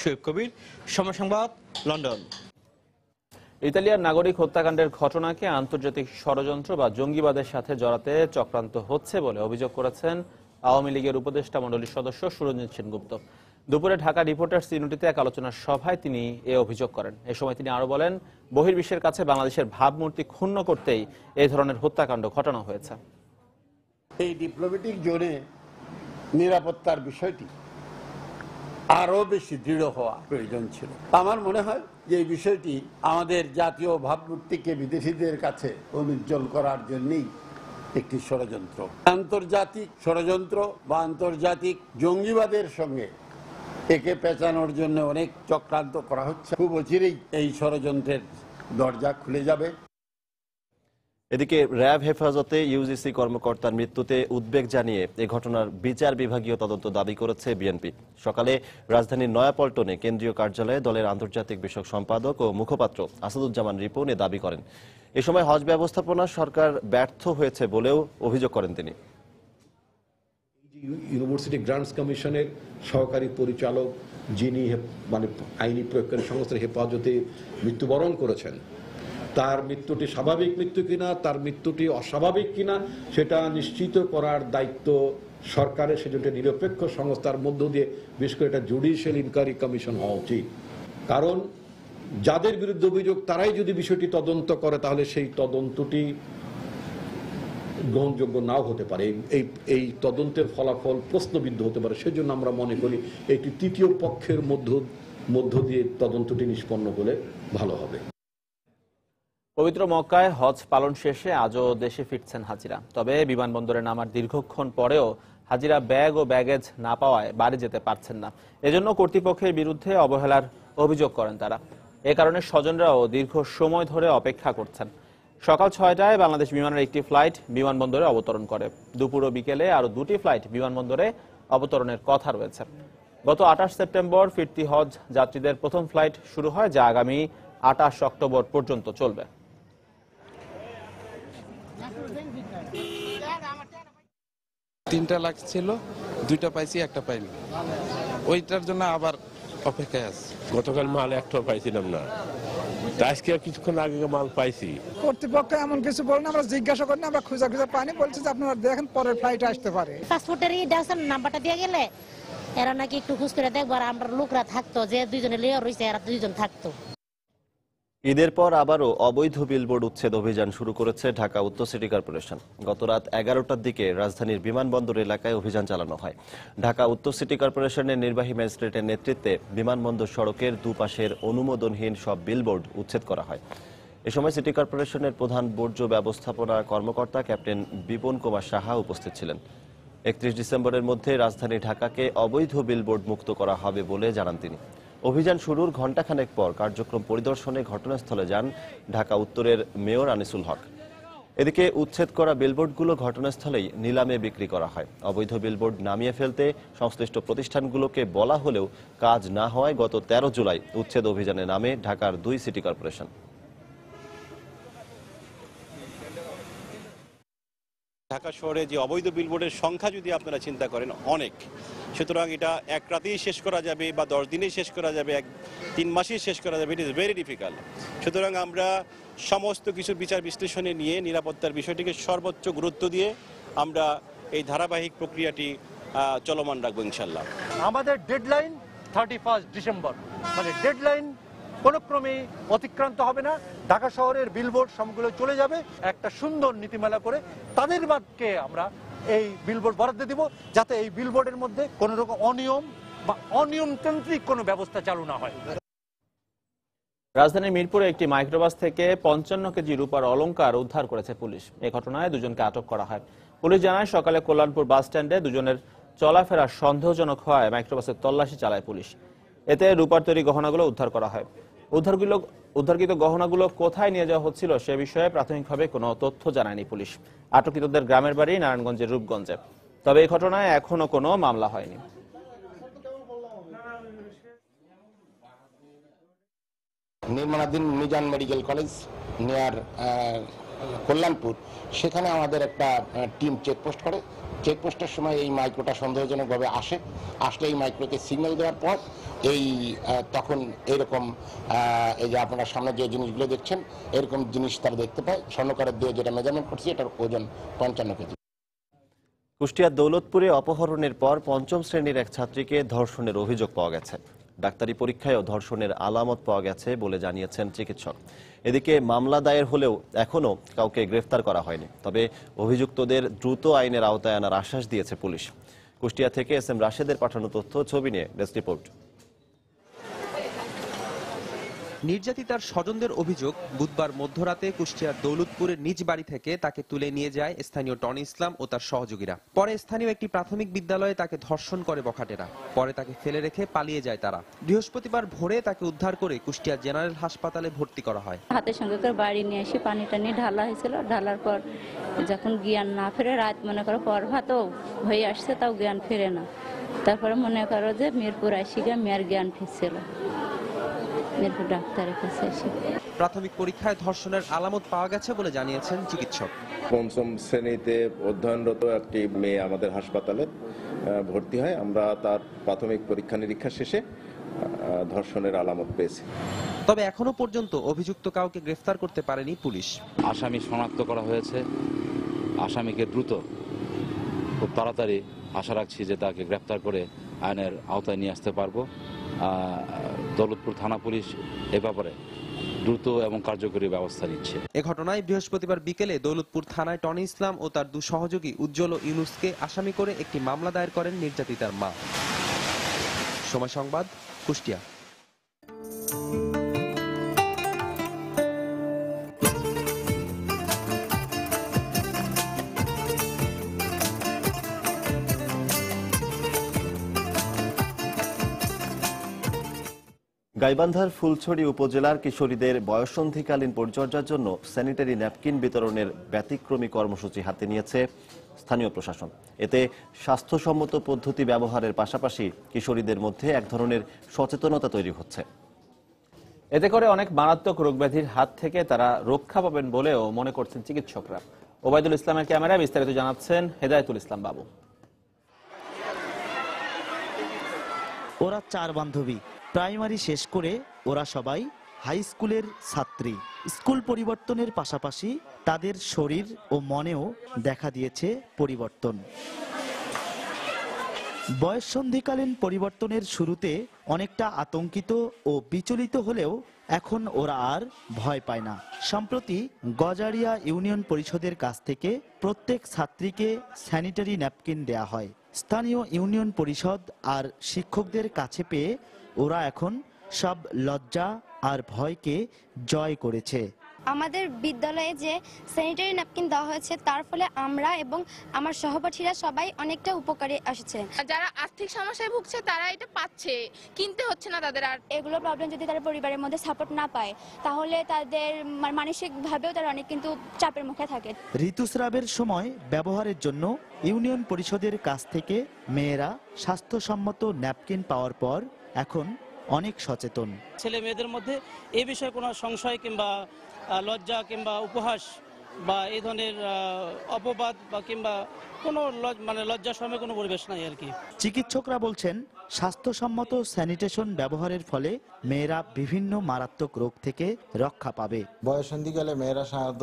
শোয়েব কবির, সময় সংবাদ, লন্ডন। ইতালিয়ার নাগরিক হত্যাকাণ্ডের ঘটনাকে আন্তর্জাতিক ষড়যন্ত্র বা জঙ্গিবাদের সাথে জড়াতে চক্রান্ত হচ্ছে বলে অভিযোগ করেছেন আওয়ামী লীগের উপদেষ্টা মণ্ডলীর সদস্য সুরঞ্জিত সেনগুপ্ত। দুপুরে ঢাকা রিপোর্টার্স ইউনিটিতে এক আলোচনার সভায় তিনি এ অভিযোগ করেন। এ সময় তিনি আরো বলেন, বহির্বিশ্বের কাছে বাংলাদেশের ভাবমূর্তি ক্ষুণ্ণ করতেই এই ধরনের হত্যাকাণ্ড ঘটানো হয়েছে। এই ডিপ্লোম্যাটিক জোনে নিরাপত্তার বিষয়টি আরো বেশি দৃঢ় হওয়া প্রয়োজন ছিল। আমার মনে হয় যে এই বিষয়টি আমাদের জাতীয় ভাবমূর্তিকে বিদেশিদের কাছে অনুজ্জ্বল করার জন্যই একটি ষড়যন্ত্র, আন্তর্জাতিক ষড়যন্ত্র বা আন্তর্জাতিক জঙ্গিবাদের সঙ্গে একে পেঁচানোর জন্য অনেক চক্রান্ত করা হচ্ছে। খুব অচিরেই এই ষড়যন্ত্রের দরজা খুলে যাবে। এদিকে র্যাব হেফাজতে ইউজিসি কর্মকর্তার মৃত্যুতে উদ্বেগ জানিয়ে এ ঘটনার বিচার বিভাগীয় তদন্ত দাবি করেছে বিএনপি। সকালে রাজধানীর নয়াপল্টনে কেন্দ্রীয় কার্যালয়ে দলের আন্তর্জাতিক বিষয়ক সম্পাদক ও মুখপাত্র আসাদুজ্জামান রিপন এ দাবি করেন। এ সময় হজ ব্যবস্থাপনা সরকার ব্যর্থ হয়েছে বলেও অভিযোগ করেন তিনি। ইউনিভার্সিটি গ্রান্টস কমিশনের সহকারী পরিচালক যিনি মানে আইনি প্রয়োগকারী সংস্থার হেফাজতে মৃত্যুবরণ করেছেন, তার মৃত্যুটি স্বাভাবিক মৃত্যু কিনা, তার মৃত্যুটি অস্বাভাবিক কিনা সেটা নিশ্চিত করার দায়িত্ব সরকারের। সেজন্য নিরপেক্ষ সংস্থার মধ্য দিয়ে বিশেষ করে এটা জুডিশিয়াল ইনকোয়ারি কমিশন হওয়া উচিত। কারণ যাদের বিরুদ্ধে অভিযোগ তারাই যদি বিষয়টি তদন্ত করে তাহলে সেই তদন্তটি গ্রহণযোগ্য নাও হতে পারে, এই তদন্তের ফলাফল প্রশ্নবিদ্ধ হতে পারে। সেজন্য আমরা মনে করি একটি তৃতীয় পক্ষের মধ্য দিয়ে তদন্তটি নিষ্পন্ন হলে ভালো হবে। পবিত্র মক্কায় হজ পালন শেষে আজও দেশে ফিরছেন হাজিরা। তবে বিমানবন্দরে নামার দীর্ঘক্ষণ পরেও হাজিরা ব্যাগ ও ব্যাগেজ না পাওয়ায় বাড়ি যেতে পারছেন না। এজন্য কর্তৃপক্ষের বিরুদ্ধে অবহেলার অভিযোগ করেন তারা। এ কারণে স্বজনরাও দীর্ঘ সময় ধরে অপেক্ষা করছেন। সকাল 6টায় বাংলাদেশ বিমানের একটি ফ্লাইট বিমানবন্দরে অবতরণ করে। দুপুর ও বিকেলে আরও 2টি ফ্লাইট বিমানবন্দরে অবতরণের কথা রয়েছে। গত 28 সেপ্টেম্বর ফিরতি হজ যাত্রীদের প্রথম ফ্লাইট শুরু হয়, যা আগামী 28 অক্টোবর পর্যন্ত চলবে। 3টা লাখ ছিল, 2টা পাইছি, 1টা পাইনি। ওইটার জন্য আবার অপেক্ষায় আছে। গতকাল মাল একটাও পাইছিলাম না, আজকে কিছুক্ষণ আগে মাল পাইছি। কর্তৃপক্ষ এমন কিছু বলেন, আমরা জিজ্ঞাসা করি না, আমরা খুঁজা পাইনি, বলছে যে আপনারা দেখেন পরের ফ্লাইট আসতে পারে। পাসপোর্টের নাম্বারটা দিয়ে গেলে এরা নাকি একটু খুঁজ করে দেখবো, আর আমরা লোকরা থাকতো, যে 2জনে লিয়ে রয়েছে এরা 2জন থাকতো। ঈদের পর আবারও অবৈধ বিলবোর্ড উচ্ছেদ অভিযান শুরু করেছে ঢাকা উত্তর সিটি কর্পোরেশন। গত রাত 11টার দিকে রাজধানীর বিমানবন্দর এলাকায় অভিযান চালানো হয়। ঢাকা উত্তর সিটি কর্পোরেশনের নির্বাহী ম্যাজিস্ট্রেটের নেতৃত্বে বিমানবন্দর সড়কের দুপাশের অনুমোদনহীন সব বিলবোর্ড উচ্ছেদ করা হয়। এ সময় সিটি কর্পোরেশনের প্রধান বর্জ্য ব্যবস্থাপনা কর্মকর্তা ক্যাপ্টেন বিপন কুমার সাহা উপস্থিত ছিলেন। 31 ডিসেম্বরের মধ্যে রাজধানী ঢাকাকে অবৈধ বিলবোর্ড মুক্ত করা হবে বলে জানান তিনি। অভিযান শুরুর ঘণ্টাখানেক পর কার্যক্রম পরিদর্শনে ঘটনাস্থলে যান ঢাকা উত্তরের মেয়র আনিসুল হক। এদিকে উচ্ছেদ করা বিলবোর্ডগুলো ঘটনাস্থলেই নিলামে বিক্রি করা হয়। অবৈধ বিলবোর্ড নামিয়ে ফেলতে সংশ্লিষ্ট প্রতিষ্ঠানগুলোকে বলা হলেও কাজ না হওয়ায় গত 13 জুলাই উচ্ছেদ অভিযানে নামে ঢাকার 2 সিটি কর্পোরেশন। ঢাকা শহরে যে অবৈধ বিলবোর্ডের সংখ্যা যদি আপনারা চিন্তা করেন অনেক, সুতরাং এটা এক রাতেই শেষ করা যাবে বা 10 দিনেই শেষ করা যাবে, 3 মাসেই শেষ করা যাবে, ইট ইজ ভেরি ডিফিকাল্ট। সুতরাং আমরা সমস্ত কিছু বিচার বিশ্লেষণে নিয়ে নিরাপত্তার বিষয়টিকে সর্বোচ্চ গুরুত্ব দিয়ে আমরা এই ধারাবাহিক প্রক্রিয়াটি চলমান রাখবো ইনশাল্লাহ। আমাদের ডেডলাইন 31 ডিসেম্বর, মানে ডেডলাইন কোনো ক্রমেই অতিক্রান্ত হবে না। ঢাকা শহরের বিলবোর্ড সবগুলো চলে যাবে একটা সুন্দর নীতিমালা করে। তাদের বাদকে আমরা এই বিলবোর্ড বরাদ্দ দিব, যাতে এই বিলবোর্ডের মধ্যে কোনো রকম অনিয়ম বা অনিয়মতান্ত্রিক কোনো ব্যবস্থা চালু না হয়। রাজধানীর মিরপুরে একটি মাইক্রোবাস থেকে 55 কেজি রূপার অলংকার উদ্ধার করেছে পুলিশ। এই ঘটনায় 2জনকে আটক করা হয়। পুলিশ জানায়, সকালে কল্যাণপুর বাস স্ট্যান্ডে 2জনের চলাফেরা সন্দেহজনক হওয়ায় মাইক্রোবাসের তল্লাশি চালায় পুলিশ। এতে রূপার তৈরি গহনাগুলো উদ্ধার করা হয়। উদ্ধারকৃত গহনাগুলো কোথায় নিয়ে যাওয়া হচ্ছিল সে বিষয়ে প্রাথমিকভাবে কোনো তথ্য জানায়নি পুলিশ। আটককৃতদের গ্রামের বাড়ি নারায়ণগঞ্জের রূপগঞ্জে। তবে এই ঘটনায় এখনো কোনো মামলা হয়নি। নির্মাণাধীন Mizan medical college near Kalyanpur, সেখানে আমাদের একটা টিম চেকপোস্ট করে। চেকপোস্টের সময় এই মাইক্রোটা সন্দেহজনকভাবে আসলে এই মাইক্রোকে সিগন্যাল দেওয়ার পর তখন এইরকম এই যে আপনারা সামনে যে জিনিসগুলো দেখছেন এরকম জিনিস তারা দেখতে পায়। স্বর্ণকারের দিয়ে যেটা মেজারমেন্ট করছি এটার ওজন 55 কেজি। কুষ্টিয়ার দৌলতপুরে অপহরণের পর 5ম শ্রেণীর এক ছাত্রীকে ধর্ষণের অভিযোগ পাওয়া গেছে। ডাক্তারি পরীক্ষায়ও ধর্ষণের আলামত পাওয়া গেছে বলে জানিয়েছেন চিকিৎসক। এদিকে মামলা দায়ের হলেও এখনো কাউকে গ্রেফতার করা হয়নি। তবে অভিযুক্তদের দ্রুত আইনের আওতায় আনার আশ্বাস দিয়েছে পুলিশ। কুষ্টিয়া থেকে এস এম রাশেদের পাঠানো তথ্য, ছবি নিয়ে ডেস্ক রিপোর্ট। নির্যাতিতার স্বজনদের অভিযোগ, বুধবার মধ্যরাতে কুষ্টিয়ার দৌলতপুরের নিজ বাড়ি থেকে তাকে তুলে নিয়ে যায় স্থানীয় টনি ইসলাম ও তার সহযোগীরা। পরে স্থানীয় একটি প্রাথমিক বিদ্যালয়ে তাকে ধর্ষণ করে বখাটেরা। পরে তাকে ফেলে রেখে পালিয়ে যায় তারা। বৃহস্পতিবার ভোরে তাকে উদ্ধার করে কুষ্টিয়া জেনারেল হাসপাতালে ভর্তি করা হয়। হাতের সঙ্গে করে বাড়ি নিয়ে এসে পানি টানি ঢালা হয়েছিল। ঢালার পর যখন জ্ঞান না ফেরে, রাত মনে করো পর ভাতও হয়ে আসছে, তাও জ্ঞান ফেরে না। তারপরে মনে করো যে মিরপুর আসি গিয়ে মেয়ের জ্ঞান ফিরছিল, মিরপুর ডাক্তারের কাছে এসে। প্রাথমিক পরীক্ষায় ধর্ষণের আলামত পাওয়া গেছে বলে জানিয়েছেন চিকিৎসক। পঞ্চম শ্রেণীতে অধ্যয়নরত একটি মেয়ে আমাদের হাসপাতালে ভর্তি হয়। আমরা তার প্রাথমিক পরীক্ষা নিরীক্ষা শেষে ধর্ষণের আলামত পেয়েছি। তবে এখনো পর্যন্ত অভিযুক্ত কাউকে গ্রেফতার করতে পারেনি পুলিশ। আসামি শনাক্ত করা হয়েছে। আসামিকে দ্রুত, খুব তাড়াতাড়ি আশা রাখছি যে তাকে গ্রেফতার করে আইনের আওতায় নিয়ে আসতে পারবো। দৌলতপুর থানা পুলিশ এ ব্যাপারে দ্রুত এবং কার্যকরী ব্যবস্থা নিচ্ছে। এ ঘটনায় বৃহস্পতিবার বিকেলে দৌলতপুর থানায় টনি ইসলাম ও তার 2 সহযোগী উজ্জ্বল ও ইউনুসকে আসামি করে একটি মামলা দায়ের করেন নির্যাতিতার মা। সময় সংবাদ, কুষ্টিয়া। গাইবান্ধার ফুলছড়ি উপজেলার কিশোরীদের বয়ঃসন্ধিকালীন পরিচর্যার জন্য স্যানিটারি ন্যাপকিন বিতরণের ব্যতিক্রমী কর্মসূচি হাতে নিয়েছে স্থানীয় প্রশাসন। এতে স্বাস্থ্যসম্মত পদ্ধতি ব্যবহারের পাশাপাশি কিশোরীদের মধ্যে এক ধরনের সচেতনতা তৈরি হচ্ছে। এতে করে অনেক মারাত্মক রোগব্যাধির হাত থেকে তারা রক্ষা পাবেন বলেও মনে করছেন চিকিৎসকরা। ওবায়দুল ইসলামের ক্যামেরায় বিস্তারিত জানাচ্ছেন হেদায়েতুল ইসলাম বাবু। ওরা 4 বান্ধবী। প্রাইমারি শেষ করে ওরা সবাই হাই স্কুলের ছাত্রী। স্কুল পরিবর্তনের পাশাপাশি তাদের শরীর ও মনেও দেখা দিয়েছে পরিবর্তন। বয়ঃসন্ধিকালীন পরিবর্তনের শুরুতে অনেকটা আতঙ্কিত ও বিচলিত হলেও এখন ওরা আর ভয় পায় না। সম্প্রতি গজারিয়া ইউনিয়ন পরিষদের কাছ থেকে প্রত্যেক ছাত্রীকে স্যানিটারি ন্যাপকিন দেয়া হয়। স্থানীয় ইউনিয়ন পরিষদ আর শিক্ষকদের কাছে পেয়ে ওরা এখন সব লজ্জা আর ভয়কে জয় করেছে। আমাদের বিদ্যালয়ে যে স্যানিটারি ন্যাপকিন দেওয়া হয়েছে তার ফলে আমরা এবং আমার সহপাঠীরা সবাই অনেকটা উপকারে আসছে। যারা আর্থিক সমস্যায় ভুগছে তারা এটা পাচ্ছে, কিনতে হচ্ছে না তাদের। আর এগুলো প্রবলেম যদি তারা পরিবারের মধ্যে সাপোর্ট না পায় তাহলে তাদের মানসিকভাবেও তারা অনেক কিন্তু চাপের মুখে থাকে। ঋতুস্রাবের সময় ব্যবহারের জন্য ইউনিয়ন পরিষদের কাছ থেকে মেয়েরা স্বাস্থ্যসম্মত ন্যাপকিন পাওয়ার পর এখন অনেক সচেতন। ছেলে মেয়েদের মধ্যে এই বিষয়ে কোনো সংশয় কিংবা লজ্জা কিংবা উপহাস বা এই ধরনের অপবাদ বা কিংবা কোনো লজ্জা সময় কোনো পরিবেশ নাই আর কি। চিকিৎসকরা বলছেন স্বাস্থ্যসম্মত স্যানিটেশন ব্যবহারের ফলে মেয়েরা বিভিন্ন মারাত্মক রোগ থেকে রক্ষা পাবে। বয়ঃসন্ধিকালে মেয়েরা সাধারণত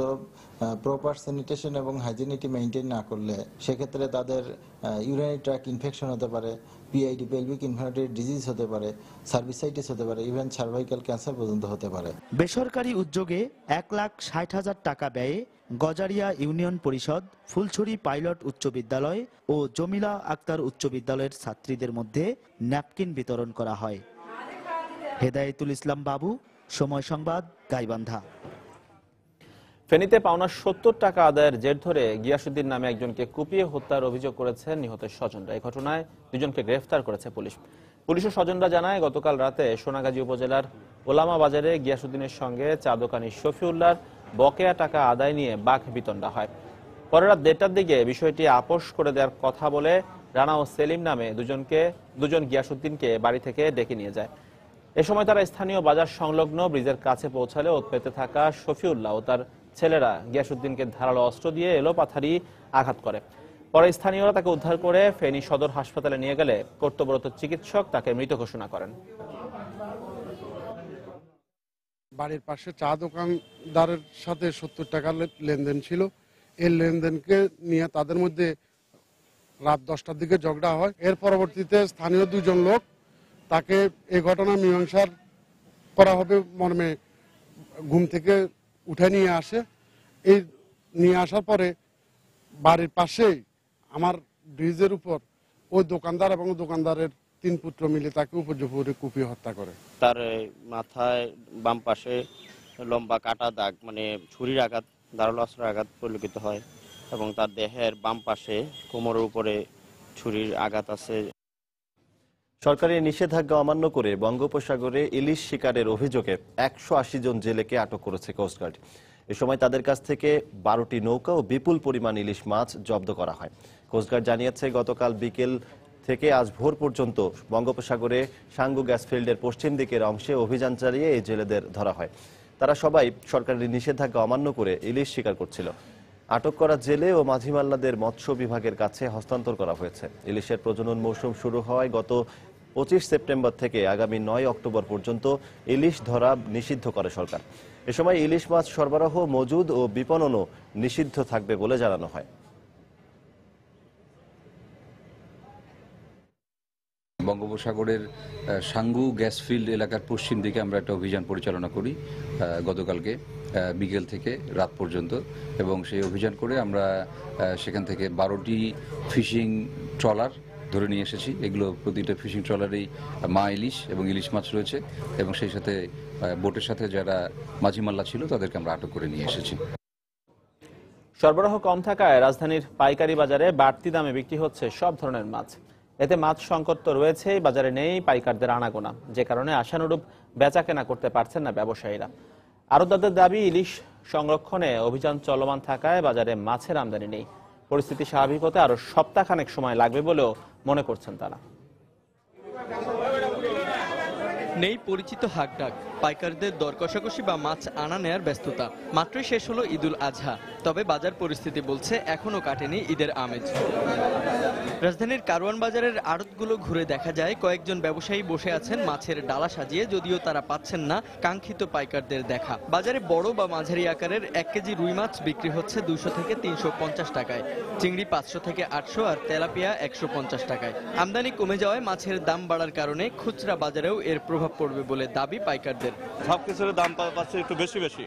প্রপার স্যানিটেশন এবং হাইজিনিটি মেনটেন না করলে সেক্ষেত্রে তাদের ইউরিনারি ট্র্যাক্ট ইনফেকশন হতে পারে, পিআইডি পেলভিক ইনফ্লামেটরি ডিজিজ হতে পারে, সার্ভিসাইটিস হতে পারে, ইভেন সার্ভাইকাল ক্যান্সার পর্যন্ত হতে পারে। বেসরকারি উদ্যোগে 1,60,000 টাকা ব্যয়ে গজারিয়া ইউনিয়ন পরিষদ, ফুলছড়ি পাইলট উচ্চ বিদ্যালয় ও জমিলা আক্তার উচ্চ বিদ্যালয়ের ছাত্রীদের মধ্যে ন্যাপকিন বিতরণ করা হয়। হেদায়েতুল ইসলাম বাবু, সময় সংবাদ, গাইবান্ধা। ফেনীতে পাওনা 70 টাকা আদায়ের জের ধরে গিয়াসউদ্দিন নামে একজনকে কুপিয়ে হত্যার অভিযোগ করেছেন নিহতের স্বজনরা। এই ঘটনায় 2 জনকে গ্রেফতার করেছে পুলিশ। পুলিশের স্বজনরা জানায় গতকাল রাতে সোনাগাজী উপজেলার ওলামা বাজারে গিয়াসউদ্দিনের সঙ্গে চা দোকানি শফিউল্লাহর বকেয়া টাকা আদায় নিয়ে বাক বিতণ্ডা হয়। পরে রাত 1টার দিকে বিষয়টি আপোষ করে দেওয়ার কথা বলে রানা ও সেলিম নামে 2জন গিয়াসউদ্দিনকে বাড়ি থেকে ডেকে নিয়ে যায়। এ সময় তারা স্থানীয় বাজার সংলগ্ন ব্রিজের কাছে পৌঁছালে উৎপেতে থাকা শফিউল্লাহ ও তার ছেলেরা গিয়াসউদ্দিনকে ধারালো অস্ত্র দিয়ে এলোপাথারি আঘাত করে। পরে স্থানীয়রা তাকে উদ্ধার করে ফেনী সদর হাসপাতালে নিয়ে গেলে কর্তব্যরত চিকিৎসক তাকে মৃত ঘোষণা করেন। বাড়ির পাশে চা দোকানদারের সাথে 70 টাকার লেনদেন ছিল। এই লেনদেনকে নিয়ে তাদের মধ্যে রাত 10টার দিকে ঝগড়া হয়। এর পরবর্তীতে স্থানীয় 2 জন লোক তাকে এই ঘটনা মীমাংসা করা হবে মর্মে ঘুম থেকে উঠে নিয়ে আসে। এই নিয়ে আসার পরে বাড়ির পাশেই আমার ব্রিজের উপর ওই দোকানদার এবং দোকানদারের 3 পুত্র মিলে তাকে উপর্যুপরি কুপিয়ে হত্যা করে। তার মাথায় বাম পাশে লম্বা কাটা দাগ, মানে ছুরির আঘাত, ধারালো অস্ত্রের আঘাত পরিলক্ষিত হয় এবং তার দেহের বাম পাশে কোমরের উপরে ছুরির আঘাত আছে। সরকারি নিষেধাজ্ঞা অমান্য করে বঙ্গোপসাগরে ইলিশ শিকারের অভিযোগে 180 জন জেলেকে আটক করেছে কোস্টগার্ড। এ সময় তাদের কাছ থেকে 12টি নৌকা ও বিপুল পরিমাণ ইলিশ মাছ জব্দ করা হয়। কোস্টগার্ড জানিয়েছে, গতকাল বিকেল থেকে আজ ভোর পর্যন্ত বঙ্গোপসাগরে সাঙ্গু গ্যাস ফিল্ডের পশ্চিম দিকের অংশে অভিযান চালিয়ে এই জেলেদের ধরা হয়। তারা সবাই সরকারি নিষেধাজ্ঞা অমান্য করে ইলিশ শিকার করছিল। আটক করা জেলে ও মাঝিমাল্লাদের মৎস্য বিভাগের কাছে হস্তান্তর করা হয়েছে। ইলিশের প্রজনন মৌসুম শুরু হওয়ায় গত 25 সেপ্টেম্বর থেকে আগামী 9 অক্টোবর পর্যন্ত ইলিশ ধরা নিষিদ্ধ করে সরকার। এ সময় ইলিশ মাছ সরবরাহ, মজুদ ও বিপণনও নিষিদ্ধ থাকবে বলে জানানো হয়। বঙ্গোপসাগরের সাঙ্গু গ্যাস ফিল্ড এলাকার পশ্চিম দিকে আমরা একটা অভিযান পরিচালনা করি গতকালকে বিকেল থেকে রাত পর্যন্ত, এবং সেই অভিযান করে আমরা সেখান থেকে 12টি ফিশিং ট্রলার ধরে নিয়ে এসেছি। এগুলো প্রতিটা ফিশিং ট্রলারেই মা ইলিশ এবং ইলিশ মাছ রয়েছে, এবং সেই সাথে বোটের সাথে যারা মাঝিমাল্লা ছিল তাদেরকে আমরা আটক করে নিয়ে এসেছি। সরবরাহ কম থাকায় রাজধানীর পাইকারি বাজারে বাড়তি দামে বিক্রি হচ্ছে সব ধরনের মাছ। এতে মাছ সংকট তো রয়েছেই, বাজারে নেই পাইকারদের আনাগোনা, যে কারণে আশানুরূপ বেচা কেনা করতে পারছেন না ব্যবসায়ীরা। আড়তদারদের দাবি, ইলিশ সংরক্ষণে অভিযান চলমান থাকায় বাজারে মাছের আমদানি নেই। পরিস্থিতি স্বাভাবিক হতে আরো সপ্তাহখানেক সময় লাগবে বলেও মনে করছেন তারা। নেই পরিচিত হাকডাক, পাইকারদের দর কষাকষি বা মাছ আনা নেয়ার ব্যস্ততা। মাত্রই শেষ হলো ঈদুল আজহা, তবে বাজার পরিস্থিতি বলছে এখনো কাটেনি ঈদের আমেজ। রাজধানীর কারওয়ান বাজারের আড়তগুলো ঘুরে দেখা যায় কয়েকজন ব্যবসায়ী বসে আছেন মাছের ডালা সাজিয়ে, যদিও তারা পাচ্ছেন না কাঙ্ক্ষিত পাইকারদের দেখা। বাজারে বড় বা মাঝারি আকারের 1 কেজি রুই মাছ বিক্রি হচ্ছে 200 থেকে 350 টাকায়, চিংড়ি 500 থেকে 800 আর তেলাপিয়া 150 টাকায়। আমদানি কমে যাওয়ায় মাছের দাম বাড়ার কারণে খুচরা বাজারেও এর প্রভাব পড়বে বলে দাবি পাইকারদের। সবকিছুর দাম পাচ্ছে একটু বেশি,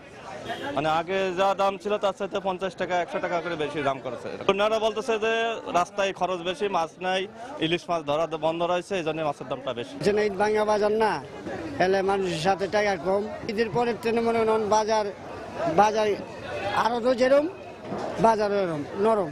মানে আগে যা দাম ছিল তার সাথে 50 টাকা 100 টাকা করে বেশি দাম করেছে। ওনারা বলতেছে যে রাস্তায় খরচ বেশি, মাছ নাই, ইলিশ মাছ ধরা বন্ধ রয়েছে, এই জন্য মাছের দামটা বেশি। ঈদ ভাঙা বাজার না এলে মানুষের সাথে টাকা কম। ঈদের পরের ট্রেনে মনে হন বাজার আরো তো যেরকম বাজারে নরম।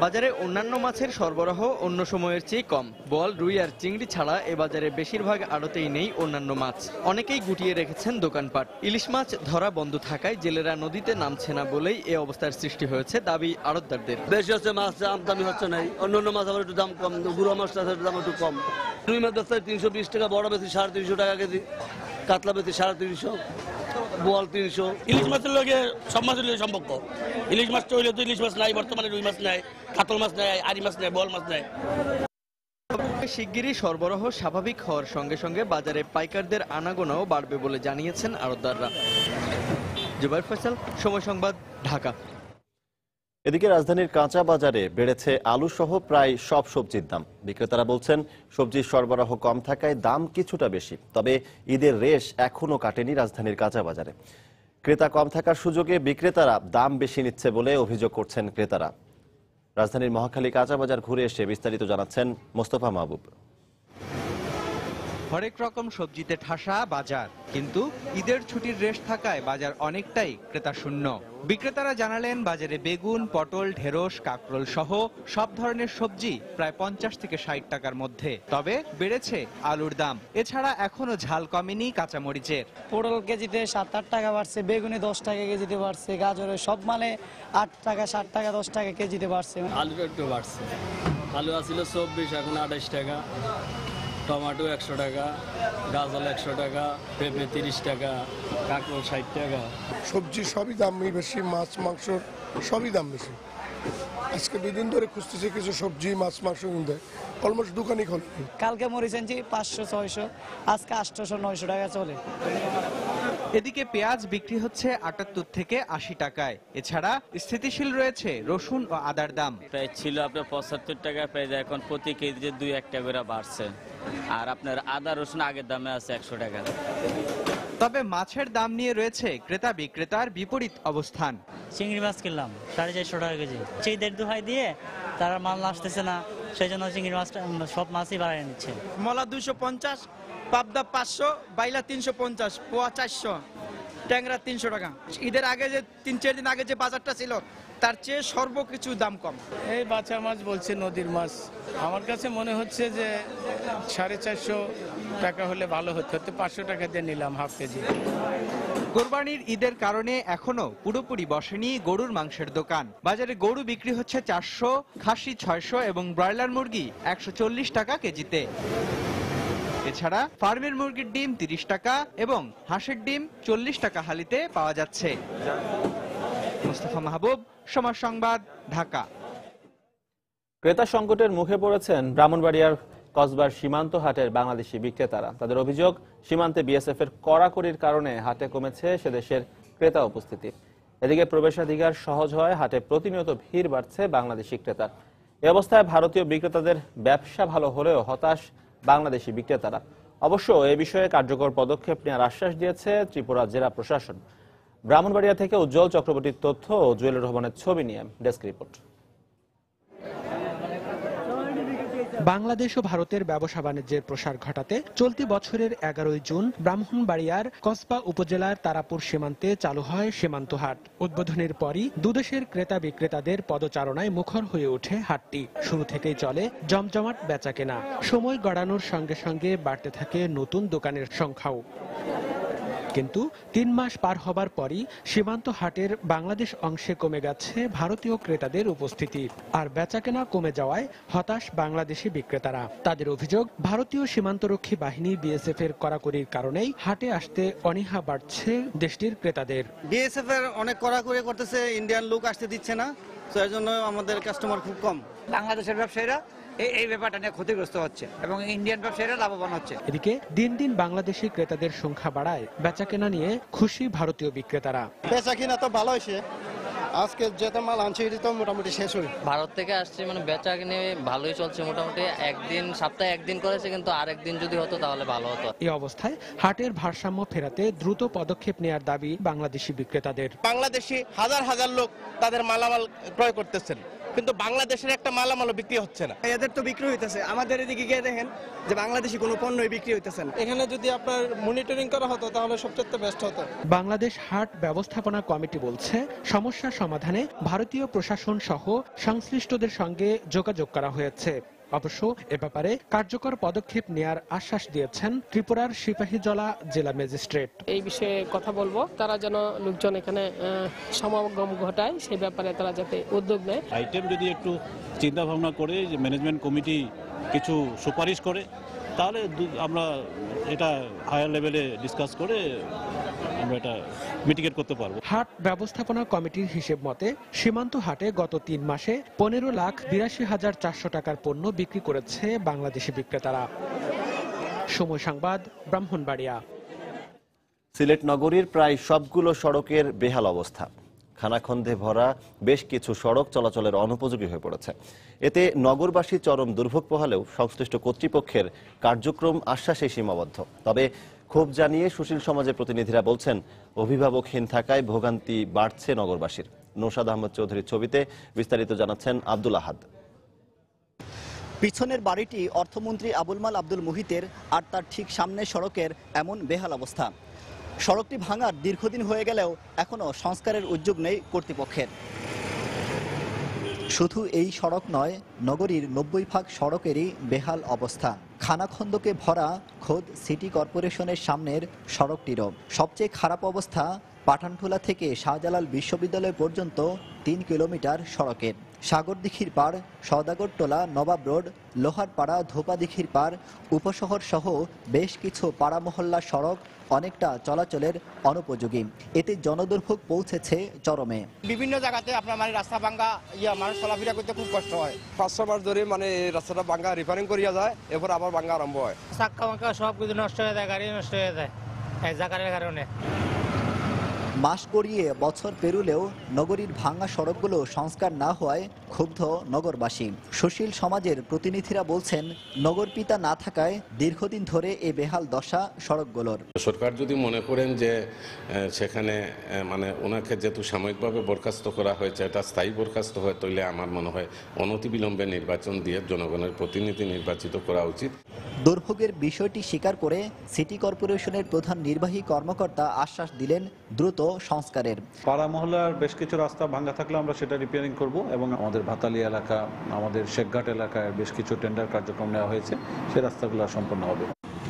বাজারে অন্যান্য মাছের সরবরাহ অন্য সময়ের চেয়ে কম। বোয়াল, রুই আর চিংড়ি ছাড়া এ বাজারে বেশিরভাগ আড়তেই নেই অন্যান্য মাছ। অনেকেই গুটিয়ে রেখেছেন দোকানপাট। ইলিশ মাছ ধরা বন্ধ থাকায় জেলেরা নদীতে নামছে না বলেই এ অবস্থার সৃষ্টি হয়েছে দাবি আড়তদারদের। বেশি হচ্ছে মাছ, আমদানি হচ্ছে নাই, অন্যান্য মাছ আবার একটু দাম কম, গুঁড়ো মাছটার দাম একটু কম। রুই মাছ বেচতে 320 টাকা, বড় বেশি 350 টাকা কেজি, কাতলা বেশি 350, বোয়াল 300। ইলিশ মাছের লগে সব মাছের লগে সম্পর্ক। ইলিশ মাছ তো হইলে তো ইলিশ মাছ নাই, বর্তমানে রুই মাছ নাই, কাতল মাছ নাই, আড়ি মাছ নাই, বোয়াল মাছ নাই। শিগগিরই সরবরাহ স্বাভাবিক হওয়ার সঙ্গে সঙ্গে বাজারে পাইকারদের আনাগোনাও বাড়বে বলে জানিয়েছেন আড়তদাররা। জুবাইর ফয়সাল, সময় সংবাদ, ঢাকা। এদিকে রাজধানীর কাঁচা বাজারে বেড়েছে আলু সহ প্রায় সব সবজির দাম। বিক্রেতারা বলছেন, সবজির সরবরাহ কম থাকায় দাম কিছুটা বেশি, তবে ঈদের রেশ এখনো কাটেনি রাজধানীর কাঁচা বাজারে। ক্রেতা কম থাকার সুযোগে বিক্রেতারা দাম বেশি নিচ্ছে বলে অভিযোগ করছেন ক্রেতারা। রাজধানীর মহাখালী কাঁচা বাজার ঘুরে এসে বিস্তারিত জানাচ্ছেন মোস্তফা মাহবুব। হরেক রকম সবজিতে ঠাসা বাজার, কিন্তু ঈদের ছুটির রেশ থাকায় বাজার অনেকটাই ক্রেতা শূন্য। বিক্রেতারা জানালেন, বাজারে বেগুন, পটল, ঢেঁড়স, কাঁকরোল সহ সব ধরনের সবজি প্রায় 50 থেকে 60 টাকার মধ্যে, তবে বেড়েছে আলুর দাম। এছাড়া এখনো ঝাল কমেনি কাঁচামরিচের। পটল কেজিতে 7-8 টাকা বাড়ছে, বেগুনে 10 টাকা কেজিতে বাড়ছে, গাজরে সব মানে 8 টাকা, 60 টাকা, 10 টাকা কেজিতে বাড়ছে। আলুটা একটু বাড়ছে, আলু আসছিল 24, এখন 28 টাকা, টমেটো 100 টাকা, গাজর 100 টাকা, পেঁপে 30 টাকা, কাঁকড় 60 টাকা। সবজি সবই দাম বেশি, মাছ মাংস সবই দাম বেশি। আজকে 2 দিন ধরে খুঁজতেছি কিছু সবজি, মাছ মাংস কিনতে, অলমোস্ট দোকানই খোলা। কালকে মরিচ আনছি 500-600, আজকে 800-900 টাকা চলে। এদিকে পেঁয়াজ বিক্রি হচ্ছে 78 থেকে 80 টাকায়। এছাড়া স্থিতিশীল রয়েছে রসুন ও আদার দাম। প্রায় ছিল আপনার 75 টাকা, প্রায় এখন প্রতি কেজিতে 2-1 টাকা করে বাড়ছে। আর আপনার আদা রসুন আগের দামে আছে 100 টাকা। তবে মাছের দাম নিয়ে রয়েছে ক্রেতা বিক্রেতার বিপরীত অবস্থান। চিংড়ি মাছ কিনলাম 450 টাকা কেজি, ঈদের দোহাই দিয়ে তারা মাল আসতেছে না, সেই জন্য চিংড়ি মাছটা সব মাছই বাড়িয়ে নিচ্ছে। মলা 250, পাবদা 500, বাইলা 350, পোয়া 400, ট্যাংরা 300 টাকা। ঈদের আগে যে 3-4 দিন আগে যে বাজারটা ছিল তার চেয়ে সর্বকিছু দাম কম। এই বাচ্চা মাছ বলছে নদীর মাছ, আমার কাছে মনে হচ্ছে যে 450 টাকা হলে ভালো হতো, 500 টাকা দিয়ে নিলাম হাফ কেজি। কোরবানির ঈদের কারণে এখনো পুরোপুরি বসেনি গরুর মাংসের দোকান। বাজারে গরু বিক্রি হচ্ছে 400, খাসি 600 এবং ব্রয়লার মুরগি 140 টাকা কেজিতে। এছাড়া ফার্মের মুরগির ডিম 30 টাকা এবং হাঁসের ডিম 40 টাকা হালিতে পাওয়া যাচ্ছে। মুস্তাফা মাহবুব, সমাজ সংবাদ, ঢাকা। ক্রেতা সংকটের মুখে পড়েছেন ব্রাহ্মণবাড়িয়ার কসবার সীমান্ত হাটের বাংলাদেশি বিক্রেতারা। তাদের অভিযোগ, সীমান্তে বিএসএফ এর কড়াকড়ির কারণে হাটে কমেছে সে দেশের ক্রেতা উপস্থিতি। এদিকে প্রবেশাধিকার সহজ হয় হাটে প্রতিনিয়ত ভিড় বাড়ছে বাংলাদেশি ক্রেতার। এ অবস্থায় ভারতীয় বিক্রেতাদের ব্যবসা ভালো হলেও হতাশ বাংলাদেশি বিক্রেতারা। অবশ্য এ বিষয়ে কার্যকর পদক্ষেপ নেওয়ার আশ্বাস দিয়েছে ত্রিপুরা জেলা প্রশাসন। ব্রাহ্মণবাড়িয়া থেকে উজ্জ্বল চক্রবর্তীর তথ্য ও জুয়েলুর রহমানের ছবি নিয়ে ডেস্ক রিপোর্ট। বাংলাদেশ ও ভারতের ব্যবসা বাণিজ্যের প্রসার ঘটাতে চলতি বছরের 11 জুন ব্রাহ্মণবাড়িয়ার কসবা উপজেলার তারাপুর সীমান্তে চালু হয় সীমান্ত হাট। উদ্বোধনের পরই দুদেশের ক্রেতা বিক্রেতাদের পদচারণায় মুখর হয়ে ওঠে হাটটি। শুরু থেকেই চলে জমজমাট বেচাকেনা। সময় গড়ানোর সঙ্গে সঙ্গে বাড়তে থাকে নতুন দোকানের সংখ্যাও। কিন্তু 3 মাস পার হবার পরই সীমান্ত হাটের বাংলাদেশ অংশে কমে গেছে ভারতীয় ক্রেতাদের উপস্থিতি। আর বেচাকেনা কমে যাওয়ায় হতাশ বাংলাদেশি বিক্রেতারা। তাদের অভিযোগ, ভারতীয় সীমান্তরক্ষী বাহিনী বিএসএফ এর কড়াকড়ির কারণেই হাটে আসতে অনীহা বাড়ছে দেশটির ক্রেতাদের। বিএসএফ এর অনেক কড়াকড়ি করতেছে, ইন্ডিয়ান লোক আসতে দিচ্ছে না, তো এর জন্য আমাদের কাস্টমার খুব কম। বাংলাদেশের ব্যবসায়ীরা এই ব্যাপারটা নিয়ে ক্ষতিগ্রস্ত হচ্ছে এবং ইন্ডিয়ান ব্যবসায়ীরা লাভবান হচ্ছে। এদিকে দিন দিন বাংলাদেশি ক্রেতাদের সংখ্যা বাড়ায় বেচাকেনা নিয়ে খুশি ভারতীয় বিক্রেতারা। বেচাকেনা তো ভালো হয়েছে, আজকে যেটা মাল আনছে এটা তো মোটামুটি শেষ হই। ভারত থেকে আসছে, মানে বেচা কিনে ভালোই চলছে মোটামুটি। একদিন সপ্তাহে একদিন করেছে, কিন্তু আরেকদিন যদি হতো তাহলে ভালো হতো। এই অবস্থায় হাটের ভারসাম্য ফেরাতে দ্রুত পদক্ষেপ নেওয়ার দাবি বাংলাদেশি বিক্রেতাদের। বাংলাদেশি হাজার হাজার লোক তাদের মালামাল ক্রয় করতেছেন, কিন্তু বাংলাদেশের একটা মালামালও বিক্রি হচ্ছে না। এদের তো বিক্রি হইতেছে, আমাদের এদিকে গিয়ে দেখেন যে বাংলাদেশি কোনো পণ্যই বিক্রি হইতেছে না। এখানে যদি আপনার মনিটরিং করা হতো তাহলে সবচেয়ে বেস্ট হতো। বাংলাদেশ হাট ব্যবস্থাপনা কমিটি বলছে, সমস্যা সমাধানে ভারতীয় প্রশাসন সহ সংশ্লিষ্টদের সঙ্গে যোগাযোগ করা হয়েছে। অবশ্য এ ব্যাপারে কার্যকর পদক্ষেপ নেয়ার আশ্বাস দিয়েছেন ত্রিপুরার সিপাহীজলা জেলা ম্যাজিস্ট্রেট। এই বিষয়ে কথা বলবো, তারা যেন লোকজন এখানে সমাগম ঘটায় সেই ব্যাপারে তারা যাতে উদ্যোগ নেয়। আইটেম যদি একটু চিন্তা ভাবনা করে যে ম্যানেজমেন্ট কমিটি কিছু সুপারিশ করে, তাহলে আমরা এটা হায়ার লেভেলে ডিসকাস করে আমরা এটা মিটিগেট করতে পারবো। হাট ব্যবস্থাপনা কমিটির হিসেব মতে সীমান্ত হাটে গত 3 মাসে 15,82,400 টাকার পণ্য বিক্রি করেছে বাংলাদেশি বিক্রেতারা। সময় সংবাদ, ব্রাহ্মণবাড়িয়া। সিলেট নগরীর প্রায় সবগুলো সড়কের বেহাল অবস্থা। খানাখন্দে ভরা বেশ কিছু সড়ক চলাচলের অনুপযোগী হয়ে পড়েছে। এতে নগরবাসী চরম দুর্ভোগ পোহালেও সংশ্লিষ্ট কর্তৃপক্ষের কার্যক্রম আশ্বাসে সীমাবদ্ধ। তবে ক্ষোভ জানিয়ে সুশীল সমাজের প্রতিনিধিরা বলছেন, অভিভাবকহীন থাকায় ভোগান্তি বাড়ছে নগরবাসীর। নৌশাদ আহমদ চৌধুরীর ছবিতে বিস্তারিত জানাচ্ছেন আব্দুল আহাদ। পিছনের বাড়িটি অর্থমন্ত্রী আবুল মাল আব্দুল মুহিতের, আর তার ঠিক সামনে সড়কের এমন বেহাল অবস্থা। সড়কটি ভাঙার দীর্ঘদিন হয়ে গেলেও এখনো সংস্কারের উদ্যোগ নেই কর্তৃপক্ষের। শুধু এই সড়ক নয়, নগরীর 90% সড়কেরই বেহাল অবস্থা। খানাখন্দকে ভরা খোদ সিটি কর্পোরেশনের সামনের সড়কটিরও। সবচেয়ে খারাপ অবস্থা পাঠানটুলা থেকে শাহজালাল বিশ্ববিদ্যালয় পর্যন্ত 3 কিলোমিটার সড়কের। সাগরদিঘির পাড়, সওদাগরটোলা, নবাব রোড, লোহারপাড়া, ধোপাদিঘির পাড়, উপশহর সহ বেশ কিছু পাড়া মহল্লা সড়ক অনেকটা চলাচলের অনুপযোগী। এতে জনদুর্ভোগ পৌঁছেছে চরমে। বিভিন্ন জায়গাতে আপনার মানে রাস্তা ভাঙ্গা, মানুষ চলাফেরা করতে খুব কষ্ট হয়। 500 মাস ধরে মানে রাস্তাটা ভাঙ্গা রিপেয়ারিং করিয়া যায়, এরপর আবার ভাঙ্গা আরম্ভ হয়। চাক্কা বাঙ্কা সব কিছু নষ্ট হয়ে যায়, গাড়ি নষ্ট হয়ে যায় এই জায়গার কারণে। মাস গড়িয়ে বছর পেরুলেও নগরীর ভাঙা সড়কগুলো সংস্কার না হওয়ায় ক্ষুব্ধ নগরবাসী। সুশীল সমাজের প্রতিনিধিরা বলছেন, নগরপিতা না থাকায় দীর্ঘদিন ধরে এ বেহাল দশা সড়কগুলোর। সরকার যদি মনে করেন যে সেখানে মানে ওনাকে যেহেতু সাময়িকভাবে বরখাস্ত করা হয়েছে, এটা স্থায়ী বরখাস্ত হয়, তাহলে আমার মনে হয় অনতিবিলম্বে নির্বাচন দিয়ে জনগণের প্রতিনিধি নির্বাচিত করা উচিত। দুর্ভোগের বিষয়টি স্বীকার করে সিটি কর্পোরেশনের প্রধান নির্বাহী কর্মকর্তা আশ্বাস দিলেন দ্রুত সংস্কারের। পাড়া মহল্লার বেশ কিছু রাস্তা ভাঙা থাকলে আমরা সেটা রিপেয়ারিং করব এবং আমাদের ভাতালি এলাকা, আমাদের শেখঘাট এলাকায় বেশ কিছু টেন্ডার কার্যক্রম নেওয়া হয়েছে, সেই রাস্তাগুলো সম্পন্ন হবে।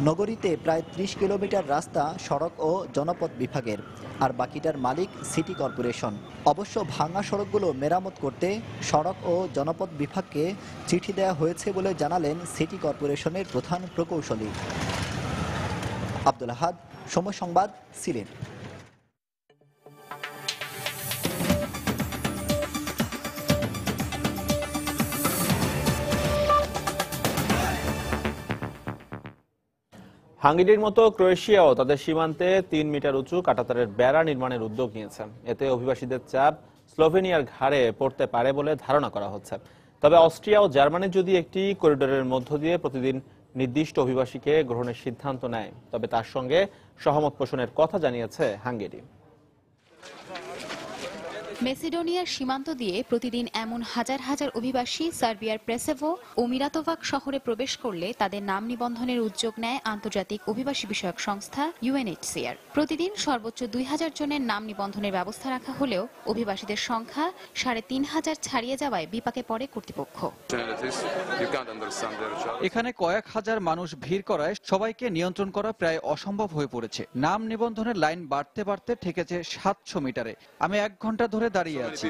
নগরীতে প্রায় 30 কিলোমিটার রাস্তা সড়ক ও জনপথ বিভাগের, আর বাকিটার মালিক সিটি কর্পোরেশন। অবশ্য ভাঙা সড়কগুলো মেরামত করতে সড়ক ও জনপথ বিভাগকে চিঠি দেওয়া হয়েছে বলে জানালেন সিটি কর্পোরেশনের প্রধান প্রকৌশলী। আব্দুল আহাদ, সময় সংবাদ, সিলেট। হাঙ্গেরির মতো ক্রোয়েশিয়াও তাদের সীমান্তে 3 মিটার উঁচু কাঁটাতারের বেড়া নির্মাণের উদ্যোগ নিয়েছে। এতে অভিবাসীদের চাপ স্লোভেনিয়ার ঘাড়ে পড়তে পারে বলে ধারণা করা হচ্ছে। তবে অস্ট্রিয়া ও জার্মানি যদি একটি করিডোরের মধ্য দিয়ে প্রতিদিন নির্দিষ্ট অভিবাসীকে গ্রহণের সিদ্ধান্ত নেয়, তবে তার সঙ্গে সহমত পোষণের কথা জানিয়েছে হাঙ্গেরি। মেসিডোনিয়ার সীমান্ত দিয়ে প্রতিদিন এমন হাজার হাজার অভিবাসী সার্বিয়ার প্রেসেভো ও মিরাতোভাক শহরে প্রবেশ করলে তাদের নাম নিবন্ধনের উদ্যোগ নেয় আন্তর্জাতিক অভিবাসী বিষয়ক সংস্থা UNHCR। প্রতিদিন সর্বোচ্চ 2000 জনের নাম নিবন্ধনের ব্যবস্থা রাখা হলেও অভিবাসীদের সংখ্যা 3500 ছাড়িয়ে যাওয়ায় বিপাকে পড়ে কর্তৃপক্ষ। এখানে কয়েক হাজার মানুষ ভিড় করায় সবাইকে নিয়ন্ত্রণ করা প্রায় অসম্ভব হয়ে পড়েছে। নাম নিবন্ধনের লাইন বাড়তে বাড়তে ঠেকেছে 700 মিটারে। আমি 1 ঘন্টা ধরে দাঁড়িয়ে আছি।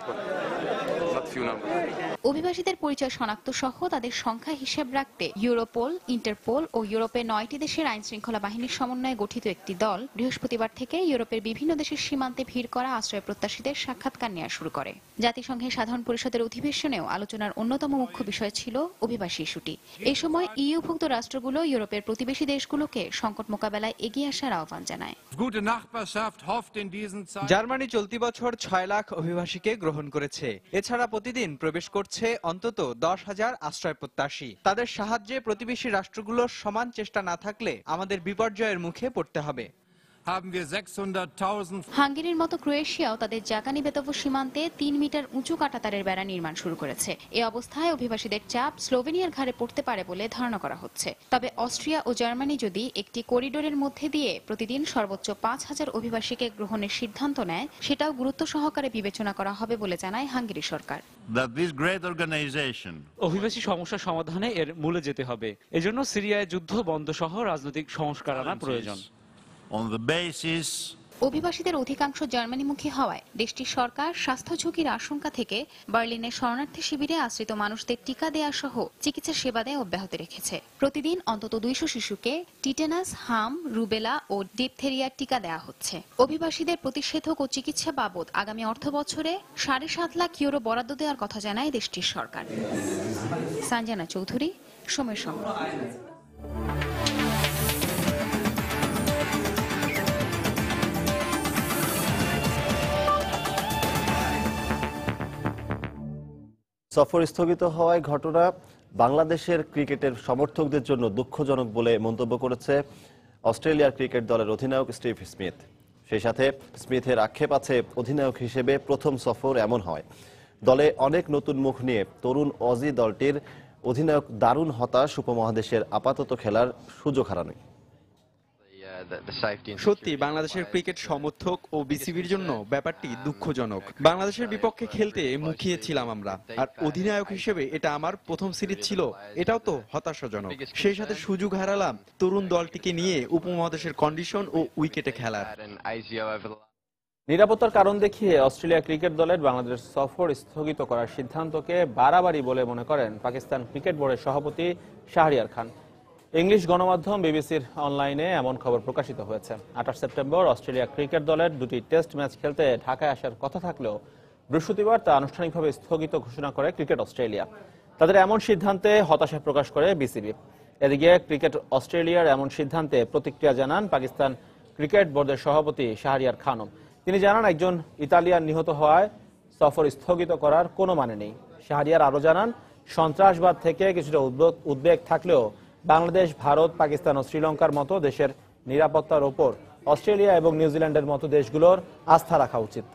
অভিবাসীদের পরিচয় শনাক্ত সহ তাদের সংখ্যা হিসেব রাখতে ইউরোপোল, ইন্টারপোল ও ইউরোপের 9টি দেশের আইন শৃঙ্খলা বাহিনীর সমন্বয়ে গঠিত একটি দল বৃহস্পতিবার থেকে ইউরোপের বিভিন্ন দেশের সীমান্তে ভিড় করা আশ্রয় প্রত্যাশীদের সাক্ষাৎকার নেওয়া শুরু করে। জাতিসংঘের সাধারণ পরিষদের অধিবেশনেও আলোচনার অন্যতম মুখ্য বিষয় ছিল অভিবাসী ইস্যুটি। এই সময় ইউভুক্ত রাষ্ট্রগুলো ইউরোপের প্রতিবেশী দেশগুলোকে সংকট মোকাবেলায় এগিয়ে আসার আহ্বান জানায়। জার্মানি চলতি বছর 6 লাখ অভিবাসীকে গ্রহণ করেছে। এছাড়া প্রতিদিন প্রবেশ করছে অন্তত 10,000 আশ্রয় প্রত্যাশী। তাদের সাহায্যে প্রতিবেশী রাষ্ট্রগুলোর সমান চেষ্টা না থাকলে আমাদের বিপর্যয়ের মুখে পড়তে হবে। হাঙ্গেরির মতো ক্রোয়েশিয়াও তাদের জাকানি বেতোভো সীমান্তে 3 মিটার উঁচু কাঁটাতারের বেড়া নির্মাণ শুরু করেছে। এই অবস্থায় অভিবাসীদের চাপ স্লোভেনিয়ার ঘাড়ে পড়তে পারে বলে ধারণা করা হচ্ছে। তবে অস্ট্রিয়া ও জার্মানি যদি একটি করিডোরের মধ্যে দিয়ে প্রতিদিন সর্বোচ্চ 5000 অভিবাসীকে গ্রহণের সিদ্ধান্ত নেয়, সেটাও গুরুত্ব সহকারে বিবেচনা করা হবে বলে জানায় হাঙ্গেরি সরকার। অভিবাসী সমস্যা সমাধানে এর মূলে যেতে হবে। এজন্য সিরিয়ায় যুদ্ধ বন্ধ সহ রাজনৈতিক সংস্কার আনা প্রয়োজন। অভিবাসীদের অধিকাংশ জার্মানিমুখী হওয়ায় দেশটির সরকার স্বাস্থ্য ঝুঁকির আশঙ্কা থেকে বার্লিনের শরণার্থী শিবিরে আশ্রিত মানুষদের টিকা দেয়া সহ চিকিৎসা সেবা দেয়া অব্যাহত রেখেছে। প্রতিদিন অন্তত 200 শিশুকে টিটেনাস, হাম, রুবেলা ও ডিপথেরিয়ার টিকা দেয়া হচ্ছে। অভিবাসীদের প্রতিষেধক ও চিকিৎসা বাবদ আগামী অর্থ বছরে 7.5 লাখ ইউরো বরাদ্দ দেওয়ার কথা জানায় দেশটির সরকার। সানজানা চৌধুরী, সময় সংবাদ। সফর স্থগিত হওয়ায় ঘটনা বাংলাদেশের ক্রিকেটের সমর্থকদের জন্য দুঃখজনক বলে মন্তব্য করেছে অস্ট্রেলিয়ার ক্রিকেট দলের অধিনায়ক স্টিভ স্মিথ। সেই সাথে স্মিথের আক্ষেপ আছে অধিনায়ক হিসেবে প্রথম সফর এমন হয়। দলে অনেক নতুন মুখ নিয়ে তরুণ অজি দলটির অধিনায়ক দারুণ হতাশ, উপমহাদেশের আপাতত খেলার সুযোগ হারানোই। সত্যি বাংলাদেশের ক্রিকেট সমর্থক ও বিসিবির জন্য ব্যাপারটি দুঃখজনক। বাংলাদেশের বিপক্ষে খেলতে মুখিয়েছিলাম আমরা, আর অধিনায়ক হিসেবে এটা আমার প্রথম সিরিজ ছিল। এটাও তো হতাশাজনক। সেই সাথে সুযোগ হারালাম তরুণ দলটিকে নিয়ে উপমহাদেশের কন্ডিশন ও উইকেটে খেলার। নিরাপত্তার কারণ দেখিয়ে অস্ট্রেলিয়া ক্রিকেট দলের বাংলাদেশ সফর স্থগিত করার সিদ্ধান্তকে বাড়াবাড়ি বলে মনে করেন পাকিস্তান ক্রিকেট বোর্ডের সভাপতি শাহরিয়ার খান। ইংলিশ গণমাধ্যম বিবিসির অনলাইনে এমন খবর প্রকাশিত হয়েছে। 28 সেপ্টেম্বর অস্ট্রেলিয়া ক্রিকেট দলের 2টি টেস্ট ম্যাচ খেলতে ঢাকায় আসার কথা থাকলেও বৃহস্পতিবার তা আনুষ্ঠানিকভাবে স্থগিত ঘোষণা করে ক্রিকেট অস্ট্রেলিয়া। তাদের এমন সিদ্ধান্তে হতাশা প্রকাশ করে বিসিবি। এদিকে ক্রিকেট অস্ট্রেলিয়ার এমন সিদ্ধান্তে প্রতিক্রিয়া জানান পাকিস্তান ক্রিকেট বোর্ডের সভাপতি শাহরিয়ার খানম। তিনি জানান, একজন ইতালিয়ান নিহত হওয়ায় সফর স্থগিত করার কোনো মানে নেই। শাহরিয়ার আরও জানান, সন্ত্রাসবাদ থেকে কিছুটা উদ্বেগ থাকলেও বাংলাদেশ, ভারত, পাকিস্তান ও শ্রীলঙ্কার মতো দেশের নিরাপত্তার ওপর অস্ট্রেলিয়া এবং নিউজিল্যান্ডের মতো দেশগুলোর আস্থা রাখা উচিত।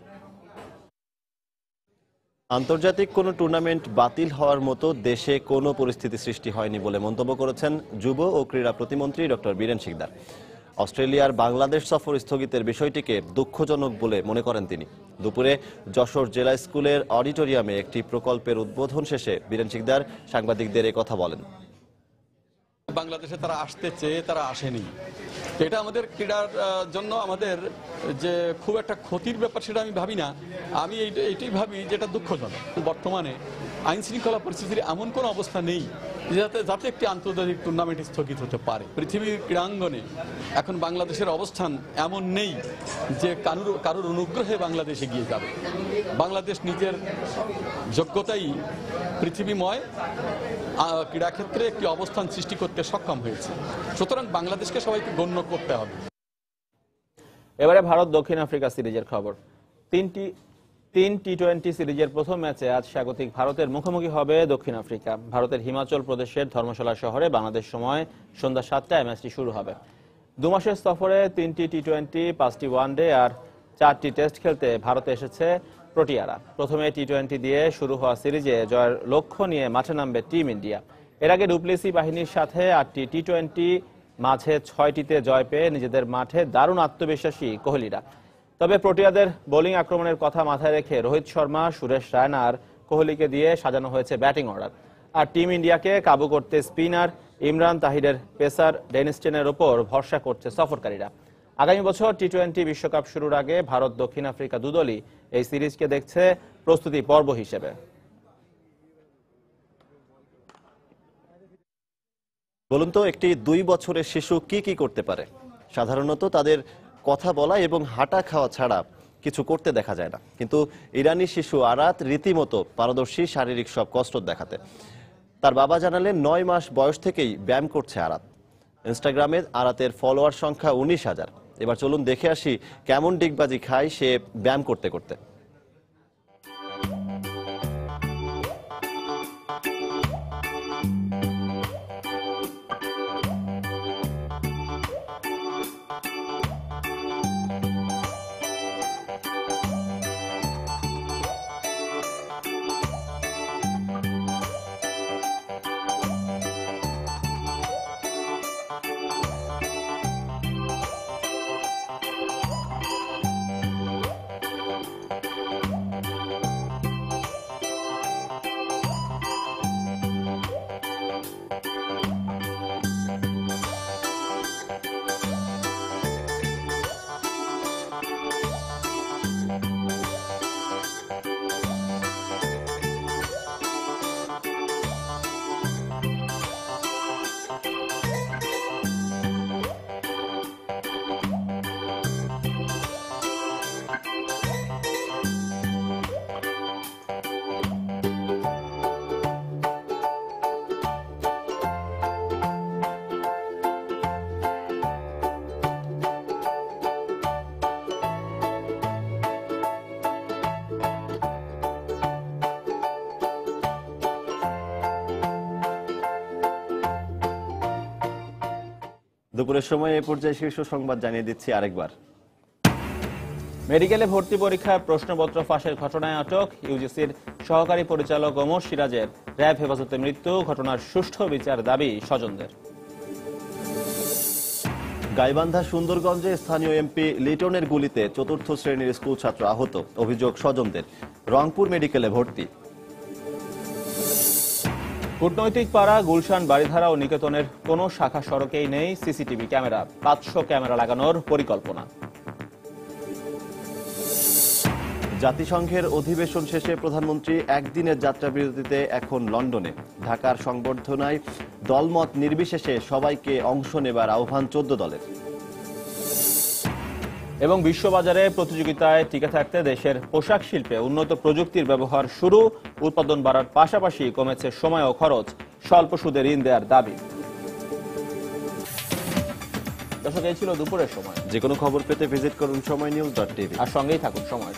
আন্তর্জাতিক কোনো টুর্নামেন্ট বাতিল হওয়ার মতো দেশে কোনো পরিস্থিতি সৃষ্টি হয়নি বলে মন্তব্য করেছেন যুব ও ক্রীড়া প্রতিমন্ত্রী ডক্টর বীরেন শিকদার। অস্ট্রেলিয়ার বাংলাদেশ সফর স্থগিতের বিষয়টিকে দুঃখজনক বলে মনে করেন তিনি। দুপুরে যশোর জেলা স্কুলের অডিটোরিয়ামে একটি প্রকল্পের উদ্বোধন শেষে বীরেন শিকদার সাংবাদিকদের কথা বলেন। বাংলাদেশে তারা আসতে চেয়ে তারা আসেনি, এটা আমাদের ক্রীড়ার জন্য আমাদের যে খুব একটা ক্ষতির ব্যাপার সেটা আমি ভাবি না। আমি এইটাই ভাবি যেটা দুঃখজনক। বর্তমানে আইন শৃঙ্খলা পরিস্থিতির এমন কোনো অবস্থা নেই যাতে একটি আন্তর্জাতিক টুর্নামেন্ট স্থগিত হতে পারে। পৃথিবীর ক্রীড়াঙ্গনে এখন বাংলাদেশের অবস্থান এমন নেই যে কারোর অনুগ্রহে বাংলাদেশ এগিয়ে যাবে। বাংলাদেশ নিজের যোগ্যতাই পৃথিবীময় ক্রীড়াক্ষেত্রে একটি অবস্থান সৃষ্টি করতে সক্ষম হয়েছে। সুতরাং বাংলাদেশকে সবাইকে গণ্য করতে হবে। এবারে ভারত দক্ষিণ আফ্রিকা সিরিজের খবর। তিন টি-20 সিরিজের প্রথম ম্যাচে আজ স্বাগতিক ভারতের মুখোমুখি হবে দক্ষিণ আফ্রিকা। ভারতের হিমাচল প্রদেশের ধর্মশালা শহরে বাংলাদেশ সময় সন্ধ্যা 7টায় ম্যাচটি শুরু হবে। 2 মাসের সফরে 3টি টি-20, 5টি ওয়ানডে আর 4টি টেস্ট খেলতে ভারতে এসেছে প্রোটিয়ারা। প্রথমে টি-20 দিয়ে শুরু হওয়া সিরিজে জয়ের লক্ষ্য নিয়ে মাঠে নামবে টিম ইন্ডিয়া। এর আগে ডুপ্লেসি বাহিনীর সাথে 8টি টি-20 মাঝে 6টিতে জয় পেয়ে নিজেদের মাঠে দারুণ আত্মবিশ্বাসী কোহলিরা। তবে প্রোটিয়াদের বোলিং আক্রমণের কথা মাথায় রেখে রোহিত শর্মা, সুরেশ রায়না আর কোহলিকে দিয়ে সাজানো হয়েছে ব্যাটিং অর্ডার। আর টিম ইন্ডিয়াকে কাবু করতে স্পিনার ইমরান তাহিরের পেসার ডেনিস টেনের ওপর ভরসা করছে সফরকারীরা। আগামী বছর টি-20 বিশ্বকাপ শুরুর আগে ভারত দক্ষিণ আফ্রিকা দুদলই এই সিরিজকে দেখছে প্রস্তুতি পর্ব হিসেবে। বলুন তো, একটি 2 বছরের শিশু কি করতে পারে? সাধারণত তাদের কথা বলা এবং হাঁটা খাওয়া ছাড়া কিছু করতে দেখা যায় না, কিন্তু ইরানি শিশু আরাত রীতিমতো পারদর্শী শারীরিক সব কসরত দেখাতে। তার বাবা জানালেন 9 মাস বয়স থেকেই ব্যায়াম করছে আরাত। ইনস্টাগ্রামে আরাতের ফলোয়ার সংখ্যা 19,000। এবার চলুন দেখে আসি কেমন ডিগবাজি খায় সে ব্যায়াম করতে করতে। দুপুরের সময় এ পর্যায়ে শীর্ষ সংবাদ জানিয়ে দিচ্ছি আরেকবার। মেডিকেলে ভর্তি পরীক্ষায় প্রশ্নপত্র ফাঁসের ঘটনায় আটক ইউজিসির সহকারী পরিচালক ওমর সিরাজের র্যাব হেফাজতে মৃত্যু। ঘটনার সুষ্ঠু বিচার দাবি স্বজনদের। গাইবান্ধা সুন্দরগঞ্জে স্থানীয় এমপি লিটনের গুলিতে 4র্থ শ্রেণীর স্কুল ছাত্র আহত, অভিযোগ স্বজনদের। রংপুর মেডিকেলে ভর্তি। কূটনৈতিক পাড়া, গুলশান, বাড়িধারা ও নিকেতনের কোনো শাখা সড়কেই নেই সিসিটিভি ক্যামেরা। 500 ক্যামেরা লাগানোর পরিকল্পনা। জাতিসংঘের অধিবেশন শেষে প্রধানমন্ত্রী একদিনের যাত্রা বিরতিতে এখন লন্ডনে। ঢাকার সংবর্ধনায় দলমত নির্বিশেষে সবাইকে অংশ নেবার আহ্বান 14 দলের। এবং বিশ্ববাজারে প্রতিযোগিতায় টিকে থাকতে দেশের পোশাক শিল্পে উন্নত প্রযুক্তির ব্যবহার শুরু। উৎপাদন বাড়ার পাশাপাশি কমেছে সময় ও খরচ। স্বল্প সুদে ঋণ দেওয়ার দাবি। দর্শক, এই ছিল দুপুরের সময়। যে কোনো খবর পেতে ভিজিট করুন সময়নিউজ.tv আর সঙ্গেই থাকুন সময়।